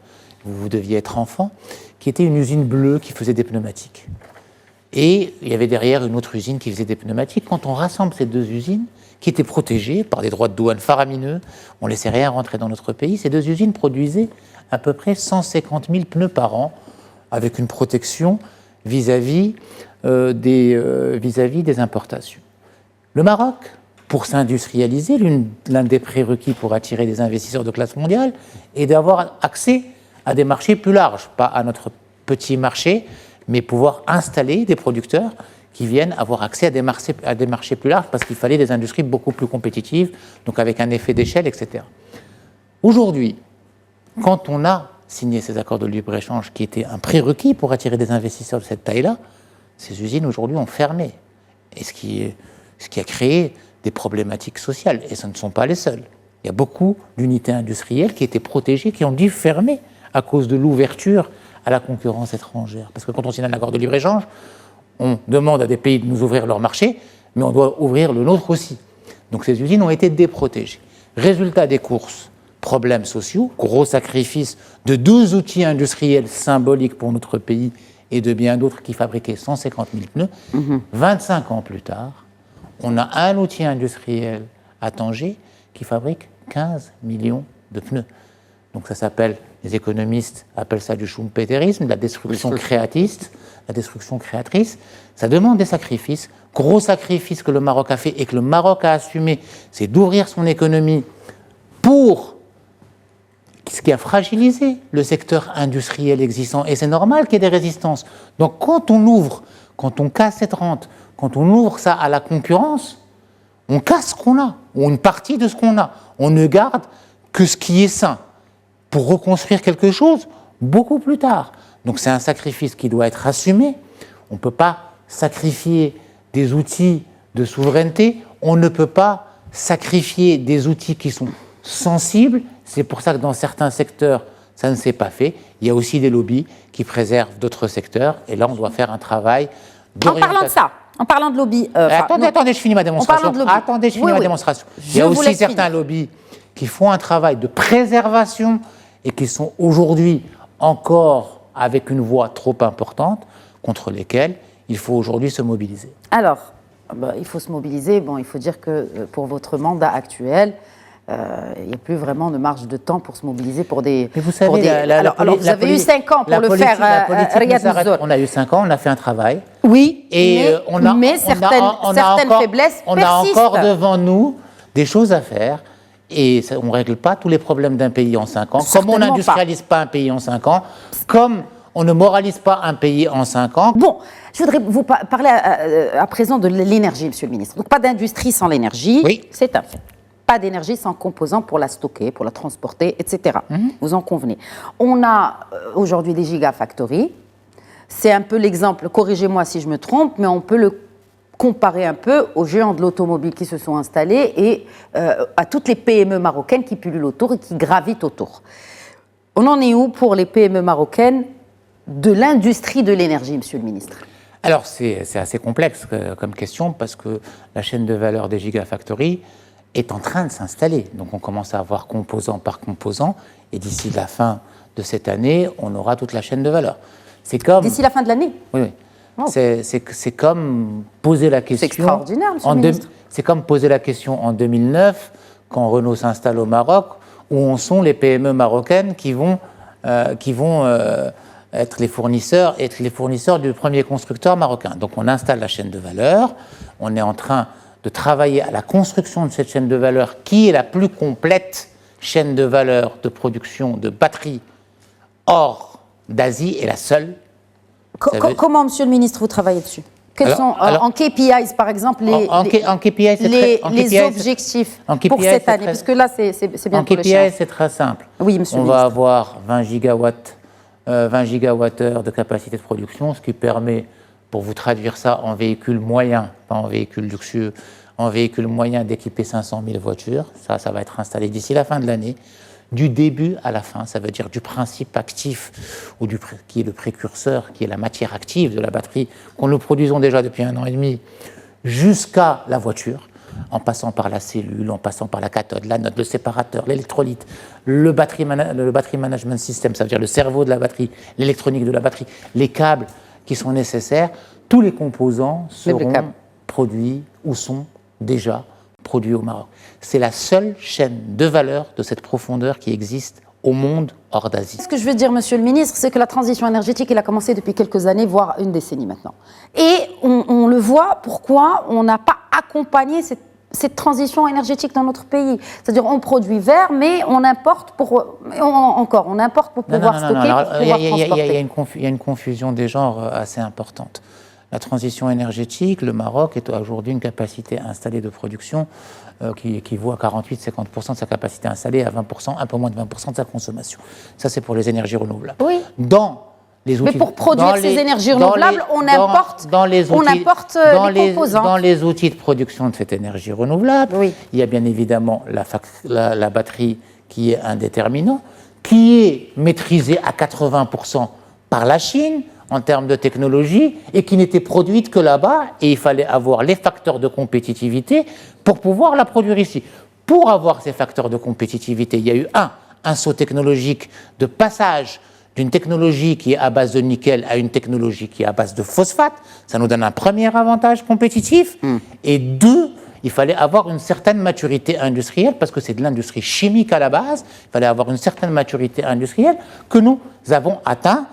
vous deviez être enfant, qui était une usine bleue qui faisait des pneumatiques. Et il y avait derrière une autre usine qui faisait des pneumatiques. Quand on rassemble ces deux usines, qui étaient protégées par des droits de douane faramineux, on ne laissait rien rentrer dans notre pays, ces deux usines produisaient à peu près 150 000 pneus par an, avec une protection vis-à-vis des importations. Le Maroc, pour s'industrialiser, l'un des prérequis pour attirer des investisseurs de classe mondiale est d'avoir accès à des marchés plus larges, pas à notre petit marché, mais pouvoir installer des producteurs qui viennent avoir accès à des marchés plus larges, parce qu'il fallait des industries beaucoup plus compétitives, donc avec un effet d'échelle, etc. Aujourd'hui, quand on a signé ces accords de libre-échange qui étaient un prérequis pour attirer des investisseurs de cette taille-là, ces usines aujourd'hui ont fermé. Et ce qui a créé des problématiques sociales. Et ce ne sont pas les seuls. Il y a beaucoup d'unités industrielles qui étaient protégées, qui ont dû fermer à cause de l'ouverture à la concurrence étrangère. Parce que quand on signe un accord de libre-échange, on demande à des pays de nous ouvrir leur marché, mais on doit ouvrir le nôtre aussi. Donc ces usines ont été déprotégées. Résultat des courses, problèmes sociaux, gros sacrifice de 2 outils industriels symboliques pour notre pays et de bien d'autres qui fabriquaient 150 000 pneus. 25 ans plus tard, on a un outil industriel à Tanger qui fabrique 15 millions de pneus. Donc ça s'appelle, les économistes appellent ça du schumpeterisme, de la destruction créatiste, la destruction créatrice. Ça demande des sacrifices. Gros sacrifice que le Maroc a fait et que le Maroc a assumé, c'est d'ouvrir son économie pour ce qui a fragilisé le secteur industriel existant. Et c'est normal qu'il y ait des résistances. Donc quand on ouvre, quand on casse cette rente, quand on ouvre ça à la concurrence, on casse ce qu'on a, ou une partie de ce qu'on a. On ne garde que ce qui est sain pour reconstruire quelque chose beaucoup plus tard. Donc c'est un sacrifice qui doit être assumé. On ne peut pas sacrifier des outils de souveraineté, on ne peut pas sacrifier des outils qui sont sensibles. C'est pour ça que dans certains secteurs, ça ne s'est pas fait. Il y a aussi des lobbies qui préservent d'autres secteurs. Et là, on doit faire un travail d'orientation. En parlant de ça, en parlant de lobby... attendez, je finis ma démonstration. Attendez, je finis ma démonstration. Il y a aussi certains lobbies qui font un travail de préservation et qui sont aujourd'hui encore avec une voix trop importante, contre lesquels il faut aujourd'hui se mobiliser. Alors, il faut se mobiliser. Bon, il faut dire que pour votre mandat actuel, il n'y a plus vraiment de marge de temps pour se mobiliser pour des... Mais vous savez, alors, vous avez eu 5 ans pour le faire, Riyad Manzour. On a eu 5 ans, on a fait un travail. Oui, et mais certaines faiblesses persistent. On a encore devant nous des choses à faire. Et ça, on ne règle pas tous les problèmes d'un pays en 5 ans. Comme on n'industrialise pas un pays en 5 ans, comme on ne moralise pas un pays en 5 ans. Bon, je voudrais vous parler à présent de l'énergie, Monsieur le Ministre. Donc pas d'industrie sans l'énergie, oui. C'est un fait. Pas d'énergie sans composants pour la stocker, pour la transporter, etc. Vous en convenez. On a aujourd'hui des gigafactories. C'est un peu l'exemple, corrigez-moi si je me trompe, mais on peut le comparer un peu aux géants de l'automobile qui se sont installés et à toutes les PME marocaines qui pullulent autour et qui gravitent autour. On en est où pour les PME marocaines de l'industrie de l'énergie, Monsieur le Ministre? Alors, c'est assez complexe comme question parce que la chaîne de valeur des gigafactories est en train de s'installer. Donc, on commence à avoir composant par composant et d'ici la fin de cette année, on aura toute la chaîne de valeur. C'est comme... D'ici la fin de l'année? Oui. Oh. C'est comme poser la question... C'est extraordinaire, Monsieur le Ministre. C'est comme poser la question en 2009, quand Renault s'installe au Maroc, où sont les PME marocaines qui vont être les fournisseurs du premier constructeur marocain. Donc on installe la chaîne de valeur, on est en train de travailler à la construction de cette chaîne de valeur qui est la plus complète chaîne de valeur de production de batteries hors d'Asie et la seule. Comment, Monsieur le Ministre, vous travaillez dessus? Quels sont, en KPIs, par exemple, les objectifs pour cette année? Parce que là, c'est bien pour le chien. En KPI, c'est très simple. Oui, Monsieur le Ministre. Ministre. On va avoir 20 gigawattheures de capacité de production, ce qui permet pour vous traduire ça en véhicule moyen, pas en véhicule luxueux, en véhicule moyen d'équiper 500 000 voitures. Ça va être installé d'ici la fin de l'année. Du début à la fin, ça veut dire du principe actif, qui est le précurseur, qui est la matière active de la batterie, qu'on nous produisons déjà depuis 1 an et demi, jusqu'à la voiture, en passant par la cellule, en passant par la cathode, l'anode, le séparateur, l'électrolyte, le battery management system, ça veut dire le cerveau de la batterie, l'électronique de la batterie, les câbles qui sont nécessaires, tous les composants seront produits ou sont déjà produits au Maroc. C'est la seule chaîne de valeur de cette profondeur qui existe au monde hors d'Asie. Ce que je veux dire, Monsieur le Ministre, c'est que la transition énergétique, elle a commencé depuis quelques années, voire une décennie maintenant. Et on le voit, pourquoi on n'a pas accompagné cette transition énergétique dans notre pays. C'est-à-dire, on produit vert, mais on importe pour pouvoir stocker, pour pouvoir transporter. Il y a une confusion des genres assez importante. La transition énergétique, le Maroc est aujourd'hui une capacité installée de production qui équivaut à 48-50% de sa capacité installée, à 20%, un peu moins de 20% de sa consommation. Ça, c'est pour les énergies renouvelables. Oui. Mais pour produire ces énergies renouvelables, on importe des composants. Dans les outils de production de cette énergie renouvelable, il y a bien évidemment la batterie qui est un déterminant, qui est maîtrisée à 80% par la Chine en termes de technologie et qui n'était produite que là-bas, et il fallait avoir les facteurs de compétitivité pour pouvoir la produire ici. Pour avoir ces facteurs de compétitivité, il y a eu un saut technologique de passage d'une technologie qui est à base de nickel à une technologie qui est à base de phosphate. Ça nous donne un premier avantage compétitif. Et 2, il fallait avoir une certaine maturité industrielle, parce que c'est de l'industrie chimique à la base. Il fallait avoir une certaine maturité industrielle que nous avons atteint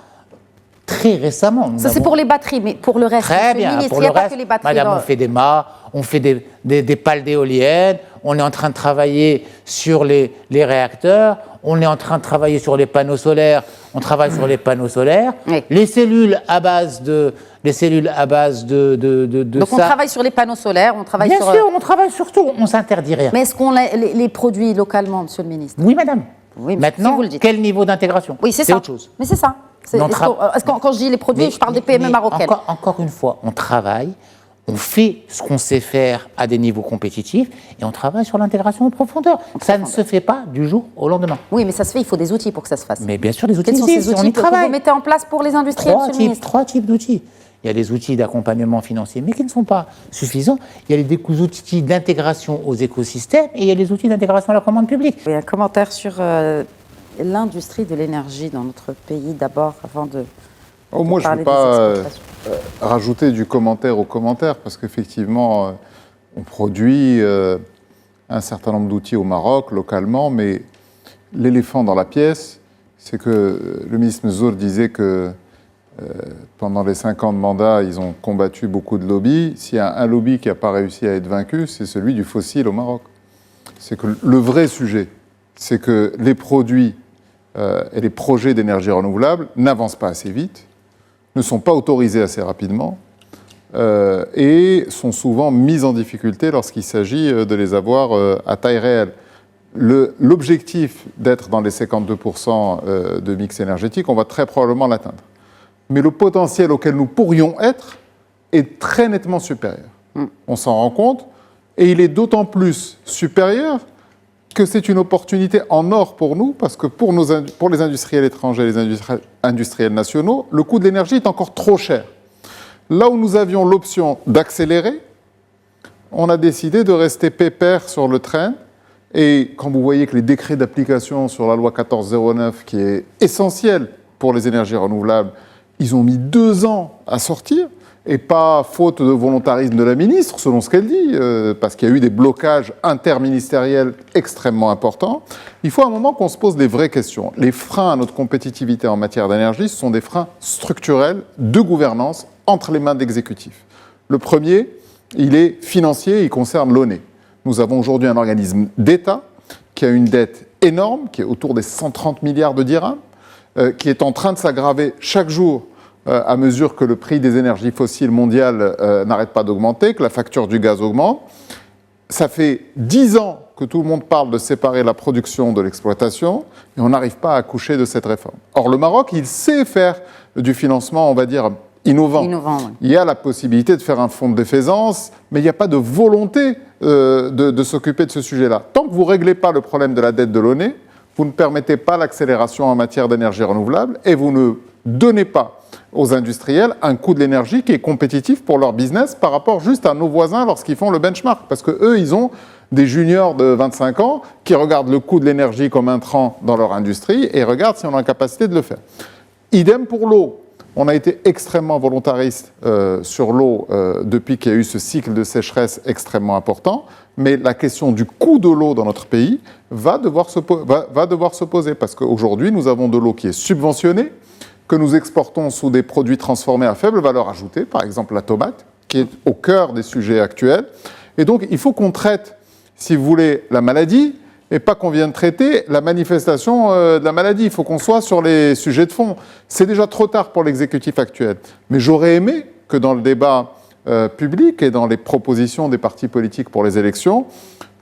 très récemment. Ça, c'est pour les batteries, mais pour le reste, très bien. Ministre, il n'y a pas que les batteries. Madame, on fait des mâts, on fait des pales d'éoliennes, on est en train de travailler sur les réacteurs, on est en train de travailler sur les panneaux solaires, on travaille sur les panneaux solaires, les cellules à base de Donc on travaille sur les panneaux solaires, on travaille bien sûr, on travaille sur tout, on s'interdit rien. Mais est-ce qu'on les produit localement, Monsieur le Ministre? Oui, madame. Oui, maintenant, si vous le dites. Quel niveau d'intégration? Oui, c'est autre chose. Mais c'est ça. Quand je dis les produits, je parle des PME marocaines. Encore une fois, on travaille, on fait ce qu'on sait faire à des niveaux compétitifs et on travaille sur l'intégration en profondeur. Ça ne se fait pas du jour au lendemain. Oui, mais ça se fait, il faut des outils pour que ça se fasse. Mais bien sûr, des outils. Quels sont ces outils que vous mettez en place pour les industriels, Monsieur le Ministre? 3 types d'outils. Il y a les outils d'accompagnement financier, mais qui ne sont pas suffisants. Il y a les outils d'intégration aux écosystèmes et il y a les outils d'intégration à la commande publique. Oui, un commentaire sur l'industrie de l'énergie dans notre pays, d'abord, avant de moi, je ne veux pas rajouter du commentaire au commentaire, parce qu'effectivement, on produit un certain nombre d'outils au Maroc, localement, mais l'éléphant dans la pièce, c'est que le ministre Mzour disait que pendant les 5 ans de mandat, ils ont combattu beaucoup de lobbies. S'il y a un lobby qui n'a pas réussi à être vaincu, c'est celui du fossile au Maroc. C'est que le vrai sujet, c'est que les produits et les projets d'énergie renouvelable n'avancent pas assez vite, ne sont pas autorisés assez rapidement et sont souvent mis en difficulté lorsqu'il s'agit de les avoir à taille réelle. L'objectif d'être dans les 52% de mix énergétique, on va très probablement l'atteindre. Mais le potentiel auquel nous pourrions être est très nettement supérieur. On s'en rend compte, et il est d'autant plus supérieur que c'est une opportunité en or pour nous, parce que pour les industriels étrangers et les industriels nationaux, le coût de l'énergie est encore trop cher. Là où nous avions l'option d'accélérer, on a décidé de rester pépère sur le train. Et quand vous voyez que les décrets d'application sur la loi 1409, qui est essentielle pour les énergies renouvelables, ils ont mis 2 ans à sortir, et pas faute de volontarisme de la ministre, selon ce qu'elle dit, parce qu'il y a eu des blocages interministériels extrêmement importants. Il faut à un moment qu'on se pose les vraies questions. Les freins à notre compétitivité en matière d'énergie, ce sont des freins structurels de gouvernance entre les mains d'exécutifs. Le premier, il est financier, il concerne l'ONE. Nous avons aujourd'hui un organisme d'État qui a une dette énorme, qui est autour des 130 milliards de dirhams, qui est en train de s'aggraver chaque jour à mesure que le prix des énergies fossiles mondiales n'arrête pas d'augmenter, que la facture du gaz augmente. Ça fait 10 ans que tout le monde parle de séparer la production de l'exploitation et on n'arrive pas à accoucher de cette réforme. Or, le Maroc, il sait faire du financement, on va dire, innovants. Oui. Il y a la possibilité de faire un fonds de défaisance, mais il n'y a pas de volonté de s'occuper de ce sujet-là. Tant que vous ne réglez pas le problème de la dette de l'ONU, vous ne permettez pas l'accélération en matière d'énergie renouvelable et vous ne donnez pas aux industriels un coût de l'énergie qui est compétitif pour leur business par rapport juste à nos voisins lorsqu'ils font le benchmark. Parce qu'eux, ils ont des juniors de 25 ans qui regardent le coût de l'énergie comme intrant dans leur industrie et regardent si on a la capacité de le faire. Idem pour l'eau. On a été extrêmement volontariste sur l'eau depuis qu'il y a eu ce cycle de sécheresse extrêmement important, mais la question du coût de l'eau dans notre pays va devoir se poser parce qu'aujourd'hui, nous avons de l'eau qui est subventionnée, que nous exportons sous des produits transformés à faible valeur ajoutée, par exemple la tomate, qui est au cœur des sujets actuels. Et donc, il faut qu'on traite, si vous voulez, la maladie, et pas qu'on vienne traiter la manifestation de la maladie. Il faut qu'on soit sur les sujets de fond. C'est déjà trop tard pour l'exécutif actuel. Mais j'aurais aimé que dans le débat public et dans les propositions des partis politiques pour les élections,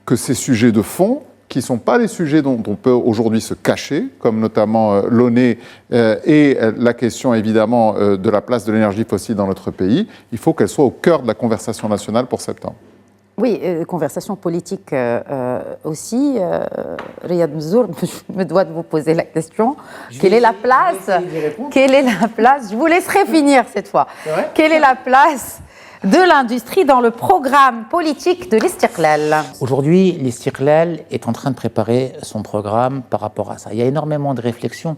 que ces sujets de fond, qui ne sont pas les sujets dont on peut aujourd'hui se cacher, comme notamment l'ONU et la question évidemment de la place de l'énergie fossile dans notre pays, il faut qu'elle soit au cœur de la conversation nationale pour septembre. Oui, conversation politique aussi. Riyad Mzour, je me dois de vous poser la question. Quelle est la place ? Je vous laisserai finir cette fois. Quelle est la place de l'industrie dans le programme politique de l'Istiqlal? Aujourd'hui, l'Istiqlal est en train de préparer son programme par rapport à ça. Il y a énormément de réflexions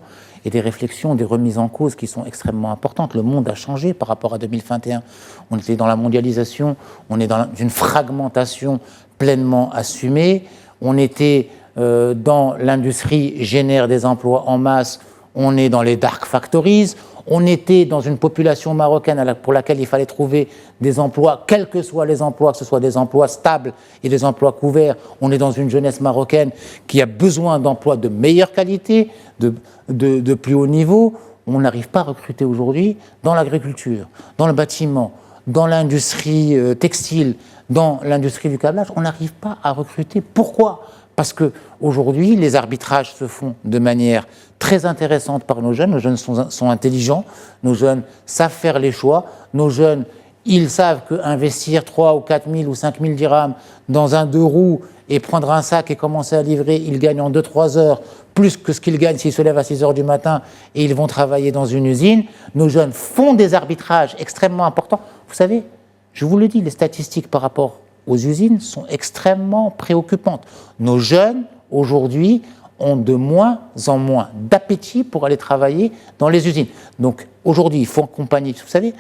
et des réflexions, des remises en cause qui sont extrêmement importantes. Le monde a changé par rapport à 2021. On était dans la mondialisation, on est dans une fragmentation pleinement assumée. On était dans l'industrie génère des emplois en masse, on est dans les dark factories. On était dans une population marocaine pour laquelle il fallait trouver des emplois, quels que soient les emplois, que ce soit des emplois stables et des emplois couverts. On est dans une jeunesse marocaine qui a besoin d'emplois de meilleure qualité, de plus haut niveau. On n'arrive pas à recruter aujourd'hui dans l'agriculture, dans le bâtiment, dans l'industrie textile, dans l'industrie du câblage. On n'arrive pas à recruter. Pourquoi ? Parce qu'aujourd'hui, les arbitrages se font de manière très intéressante par nos jeunes. Nos jeunes sont intelligents, nos jeunes savent faire les choix, nos jeunes, ils savent qu'investir 3 ou 4 000 ou 5 000 dirhams dans un 2 roues et prendre un sac et commencer à livrer, ils gagnent en 2-3 heures plus que ce qu'ils gagnent s'ils se lèvent à 6 heures du matin et ils vont travailler dans une usine. Nos jeunes font des arbitrages extrêmement importants. Vous savez, je vous le dis, les statistiques par rapport aux usines sont extrêmement préoccupantes. Nos jeunes, aujourd'hui, ont de moins en moins d'appétit pour aller travailler dans les usines. Donc, aujourd'hui, il faut accompagner, vous savez,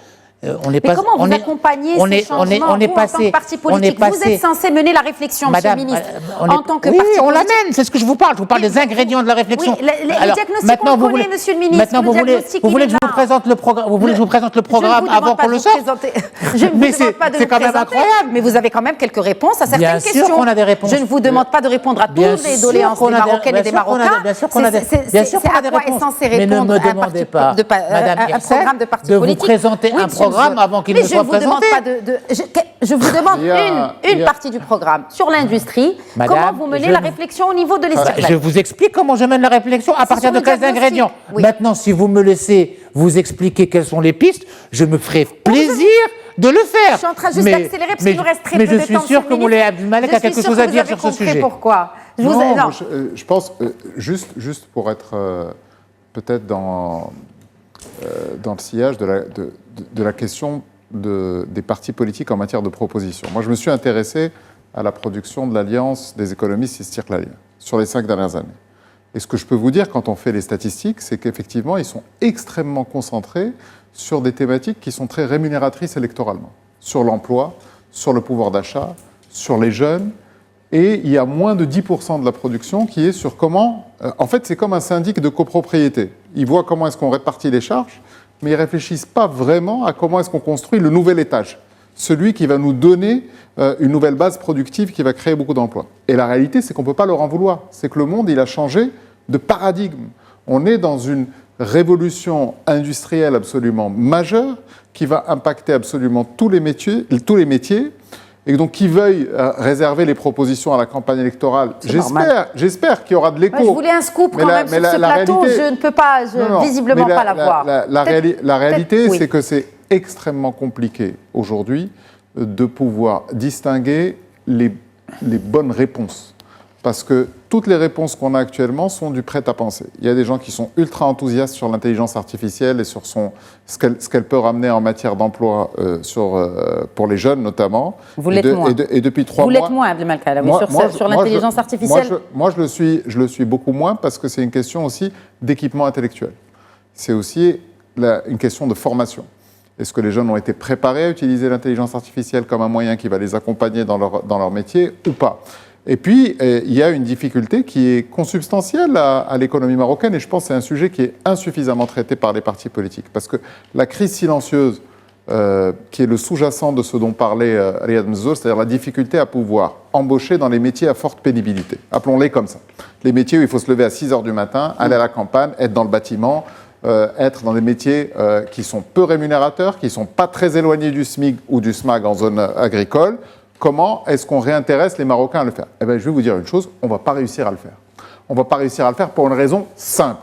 on n'est pas... Mais comment vous accompagnez ces changements, en tant que parti politique? Vous êtes censé mener la réflexion, Madame, Monsieur le Ministre, en tant que parti politique. Oui, on l'amène, c'est ce que je vous parle des ingrédients de la réflexion. Oui, le diagnostic, on le connaît, Monsieur le Ministre. Maintenant, vous voulez que je vous présente le programme, avant qu'on le sorte? Je ne vous demande pas de vous présenter, mais vous avez quand même quelques réponses à certaines questions. Bien sûr qu'on a des réponses. Je ne vous demande pas de répondre à toutes les doléances des Marocaines et des Marocains. Bien sûr qu'on a des réponses. Mais ne me demandez pas, Madame Hersel, de vous présenter un programme avant qu'il ne soit présenté. Je vous demande une partie du programme sur l'industrie. Comment vous menez la réflexion au niveau de l'Istiqlal? Je vous explique comment je mène la réflexion à partir de quels ingrédients. Maintenant, si vous me laissez vous expliquer quelles sont les pistes, je me ferai plaisir de le faire. Je suis en train juste d'accélérer parce qu'il nous reste très peu de temps. Mais je suis sûr que Moulay Abdelmalek a quelque chose à dire sur ce sujet. Pourquoi? Je pense, juste pour être peut-être dans le sillage de la question des partis politiques en matière de proposition. Moi, je me suis intéressé à la production de l'Alliance des économistes istiqlaliens sur les 5 dernières années. Et ce que je peux vous dire quand on fait les statistiques, c'est qu'effectivement, ils sont extrêmement concentrés sur des thématiques qui sont très rémunératrices électoralement. Sur l'emploi, sur le pouvoir d'achat, sur les jeunes. Et il y a moins de 10% de la production qui est sur comment... en fait, c'est comme un syndic de copropriété. Ils voient comment est-ce qu'on répartit les charges, mais ils ne réfléchissent pas vraiment à comment est-ce qu'on construit le nouvel étage. Celui qui va nous donner une nouvelle base productive qui va créer beaucoup d'emplois. Et la réalité, c'est qu'on ne peut pas leur en vouloir. C'est que le monde, il a changé de paradigme. On est dans une révolution industrielle absolument majeure qui va impacter absolument tous les métiers. Et donc, qui veuille réserver les propositions à la campagne électorale, j'espère qu'il y aura de l'écho. Je voulais un scoop quand même sur ce plateau, je ne peux pas, visiblement pas l'avoir. La réalité, c'est que c'est extrêmement compliqué aujourd'hui de pouvoir distinguer les bonnes réponses. Parce que toutes les réponses qu'on a actuellement sont du prêt-à-penser. Il y a des gens qui sont ultra enthousiastes sur l'intelligence artificielle et sur ce qu'elle peut ramener en matière d'emploi pour les jeunes notamment. Vous l'êtes moins. Et depuis 3 mois... Vous l'êtes moins, Abdelmalek Alaoui, sur l'intelligence artificielle. Moi, je le suis beaucoup moins parce que c'est une question aussi d'équipement intellectuel. C'est aussi une question de formation. Est-ce que les jeunes ont été préparés à utiliser l'intelligence artificielle comme un moyen qui va les accompagner dans leur métier ou pas? Et puis, il y a une difficulté qui est consubstantielle à l'économie marocaine, et je pense que c'est un sujet qui est insuffisamment traité par les partis politiques. Parce que la crise silencieuse, qui est le sous-jacent de ce dont parlait Riyad Mzour, c'est-à-dire la difficulté à pouvoir embaucher dans les métiers à forte pénibilité. Appelons-les comme ça. Les métiers où il faut se lever à 6 heures du matin, aller à la campagne, être dans le bâtiment, être dans des métiers qui sont peu rémunérateurs, qui ne sont pas très éloignés du SMIC ou du SMAG en zone agricole. Comment est-ce qu'on réintéresse les Marocains à le faire? Eh bien, je vais vous dire une chose, on ne va pas réussir à le faire. On ne va pas réussir à le faire pour une raison simple.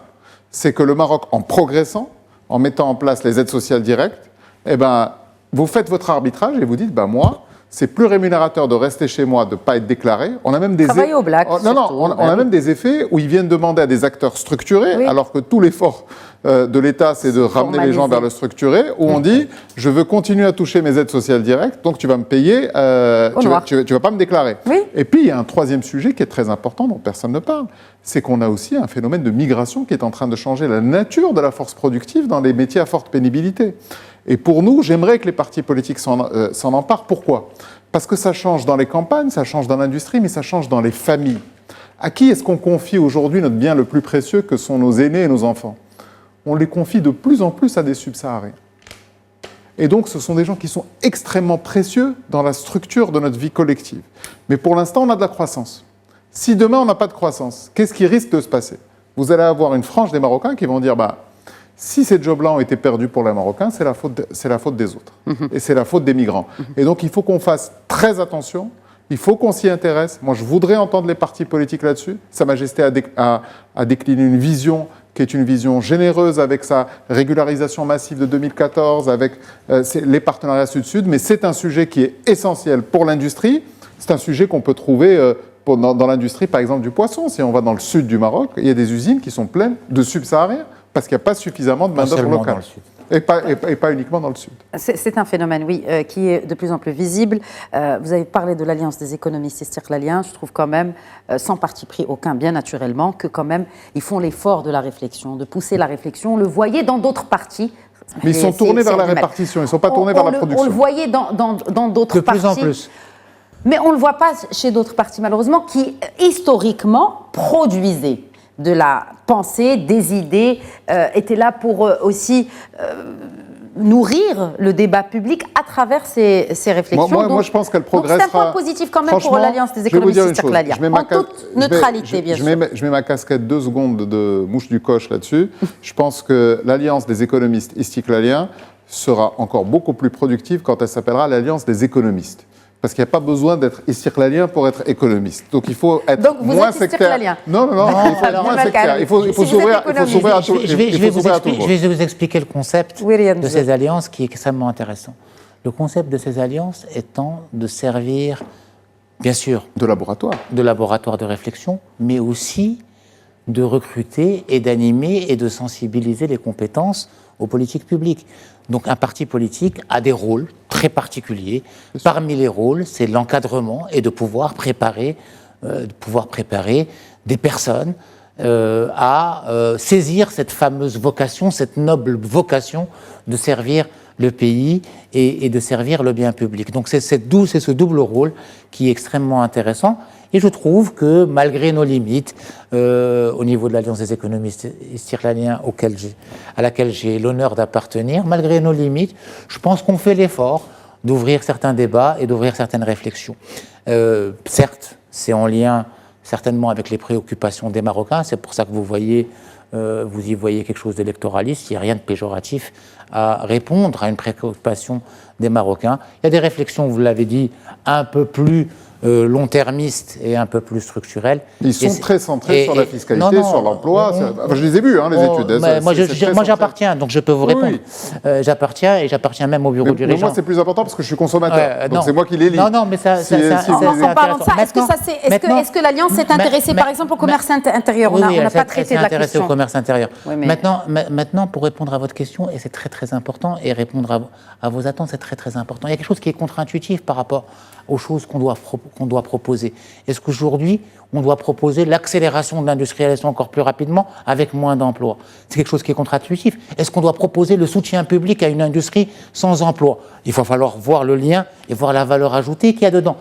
C'est que le Maroc, en progressant, en mettant en place les aides sociales directes, eh ben, vous faites votre arbitrage et vous dites, ben moi, c'est plus rémunérateur de rester chez moi, de ne pas être déclaré. On a même des Travailler au black, on a même des effets où ils viennent demander à des acteurs structurés, alors que tout l'effort de l'État, c'est de ramener les gens vers le structuré, où on dit, je veux continuer à toucher mes aides sociales directes, donc tu vas me payer, tu vas pas me déclarer. Oui. Et puis, il y a un troisième sujet qui est très important, dont personne ne parle, c'est qu'on a aussi un phénomène de migration qui est en train de changer la nature de la force productive dans les métiers à forte pénibilité. Et pour nous, j'aimerais que les partis politiques s'en emparent. Pourquoi? Parce que ça change dans les campagnes, ça change dans l'industrie, mais ça change dans les familles. À qui est-ce qu'on confie aujourd'hui notre bien le plus précieux, que sont nos aînés et nos enfants? On les confie de plus en plus à des subsahariens. Et donc, ce sont des gens qui sont extrêmement précieux dans la structure de notre vie collective. Mais pour l'instant, on a de la croissance. Si demain, on n'a pas de croissance, qu'est-ce qui risque de se passer? Vous allez avoir une frange des Marocains qui vont dire, si ces jobs-là ont été perdus pour les Marocains, c'est la faute des autres. Et c'est la faute des migrants. Et donc, il faut qu'on fasse très attention. Il faut qu'on s'y intéresse. Moi, je voudrais entendre les partis politiques là-dessus. Sa Majesté a décliné une vision qui est une vision généreuse avec sa régularisation massive de 2014, avec les partenariats Sud-Sud. Mais c'est un sujet qui est essentiel pour l'industrie. C'est un sujet qu'on peut trouver dans l'industrie, par exemple, du poisson. Si on va dans le sud du Maroc, il y a des usines qui sont pleines de subsahariens parce qu'il n'y a pas suffisamment de main-d'œuvre locale. Et pas uniquement dans le sud. C'est un phénomène, oui, qui est de plus en plus visible. Vous avez parlé de l'Alliance des économistes istiqlaliens. Je trouve quand même, sans parti pris aucun, bien naturellement, que quand même, ils font l'effort de la réflexion, de pousser la réflexion. On le voyait dans d'autres partis. Mais ils sont tournés vers la répartition, ils ne sont pas tournés vers la production. On le voyait dans d'autres partis. De plus en plus. Mais on ne le voit pas chez d'autres partis, malheureusement, qui, historiquement, produisaient de la pensée, des idées, étaient là pour aussi nourrir le débat public à travers ces réflexions. Moi, je pense qu'elle progressera. C'est un point positif quand même pour l'Alliance des économistes istiqlaliens. En toute neutralité, bien sûr. Je mets ma casquette 2 secondes de mouche du coche là-dessus. Je pense que l'Alliance des économistes istiqlaliens sera encore beaucoup plus productive quand elle s'appellera l'Alliance des économistes. Parce qu'il n'y a pas besoin d'être istiqlalien pour être économiste. Donc il faut être moins sectaire. Non, il faut être moins sectaire. Il faut s'ouvrir à tout le monde. Je vais vous expliquer le concept de ces alliances qui est extrêmement intéressant. Le concept de ces alliances étant de servir, bien sûr, de laboratoire de réflexion, mais aussi de recruter et d'animer et de sensibiliser les compétences aux politiques publiques. Donc un parti politique a des rôles très particuliers. Parmi les rôles, c'est l'encadrement et de pouvoir préparer des personnes à saisir cette fameuse vocation, cette noble vocation de servir le pays et de servir le bien public. Donc c'est ce double rôle qui est extrêmement intéressant. Et je trouve que malgré nos limites, au niveau de l'Alliance des économistes istiqlaliens à laquelle j'ai l'honneur d'appartenir, malgré nos limites, je pense qu'on fait l'effort d'ouvrir certains débats et d'ouvrir certaines réflexions. Certes, c'est en lien certainement avec les préoccupations des Marocains, c'est pour ça que vous y voyez quelque chose d'électoraliste, il n'y a rien de péjoratif à répondre à une préoccupation des Marocains. Il y a des réflexions, vous l'avez dit, un peu plus long-termistes et un peu plus structurels. Ils sont très centrés sur la fiscalité, sur l'emploi. Je les ai vus, les études. Moi, j'appartiens, donc je peux vous répondre. Oui. J'appartiens même au bureau du régent. Moi, c'est plus important parce que je suis consommateur. Donc c'est moi qui les lis. Non, mais ça. En parlant de ça, est-ce que l'Alliance s'est intéressée, par exemple, au commerce intérieur? On n'a pas traité de la question. Au commerce intérieur. Oui, mais... Maintenant, pour répondre à votre question, et c'est très très important, et répondre à vos attentes, c'est très très important. Il y a quelque chose qui est contre-intuitif par rapport aux choses qu'on doit proposer. Est-ce qu'aujourd'hui, on doit proposer l'accélération de l'industrialisation encore plus rapidement avec moins d'emplois? C'est quelque chose qui est contre-intuitif. Est-ce qu'on doit proposer le soutien public à une industrie sans emploi? Il va falloir voir le lien et voir la valeur ajoutée qu'il y a dedans.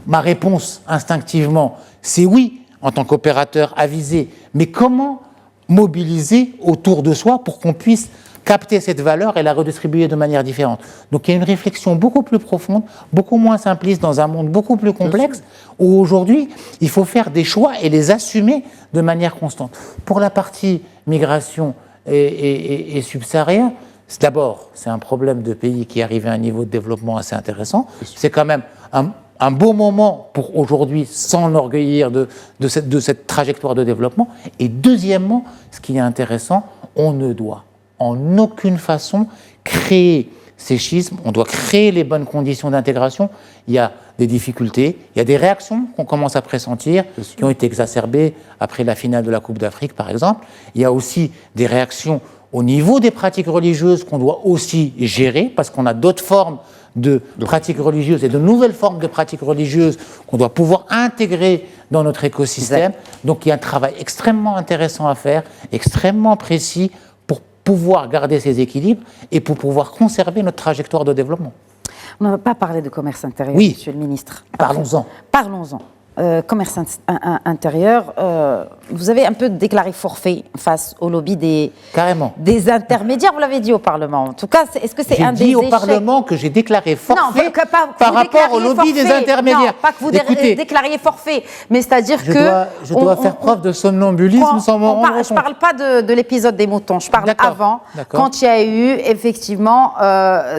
Ma réponse, instinctivement, c'est oui, en tant qu'opérateur avisé. Mais comment mobiliser autour de soi pour qu'on puisse capter cette valeur et la redistribuer de manière différente? Donc il y a une réflexion beaucoup plus profonde, beaucoup moins simpliste dans un monde beaucoup plus complexe, où aujourd'hui, il faut faire des choix et les assumer de manière constante. Pour la partie migration et subsaharien, d'abord, c'est un problème de pays qui arrive à un niveau de développement assez intéressant. C'est quand même un beau moment pour aujourd'hui s'enorgueillir de cette trajectoire de développement. Et deuxièmement, ce qui est intéressant, on ne doit en aucune façon créer ces schismes, on doit créer les bonnes conditions d'intégration. Il y a des difficultés, il y a des réactions qu'on commence à pressentir, qui ont été exacerbées après la finale de la Coupe d'Afrique, par exemple. Il y a aussi des réactions au niveau des pratiques religieuses qu'on doit aussi gérer, parce qu'on a d'autres formes de pratiques religieuses et de nouvelles formes de pratiques religieuses qu'on doit pouvoir intégrer dans notre écosystème. Donc il y a un travail extrêmement intéressant à faire, extrêmement précis, pour pouvoir garder ces équilibres et pour pouvoir conserver notre trajectoire de développement. On n'a pas parlé de commerce intérieur, oui. Monsieur le ministre. Parlons-en. Parlons-en. Commerce intérieur, vous avez un peu déclaré forfait face au lobby des intermédiaires, vous l'avez dit au Parlement. En tout cas, est-ce que c'est un des échecs? J'ai dit au Parlement que j'ai déclaré forfait par rapport au lobby des intermédiaires. Non, pas que vous déclariez forfait, mais c'est-à-dire je dois faire preuve de somnambulisme sans m'en rendre compte. Je ne parle pas de l'épisode des moutons, je parle avant, quand il y a eu effectivement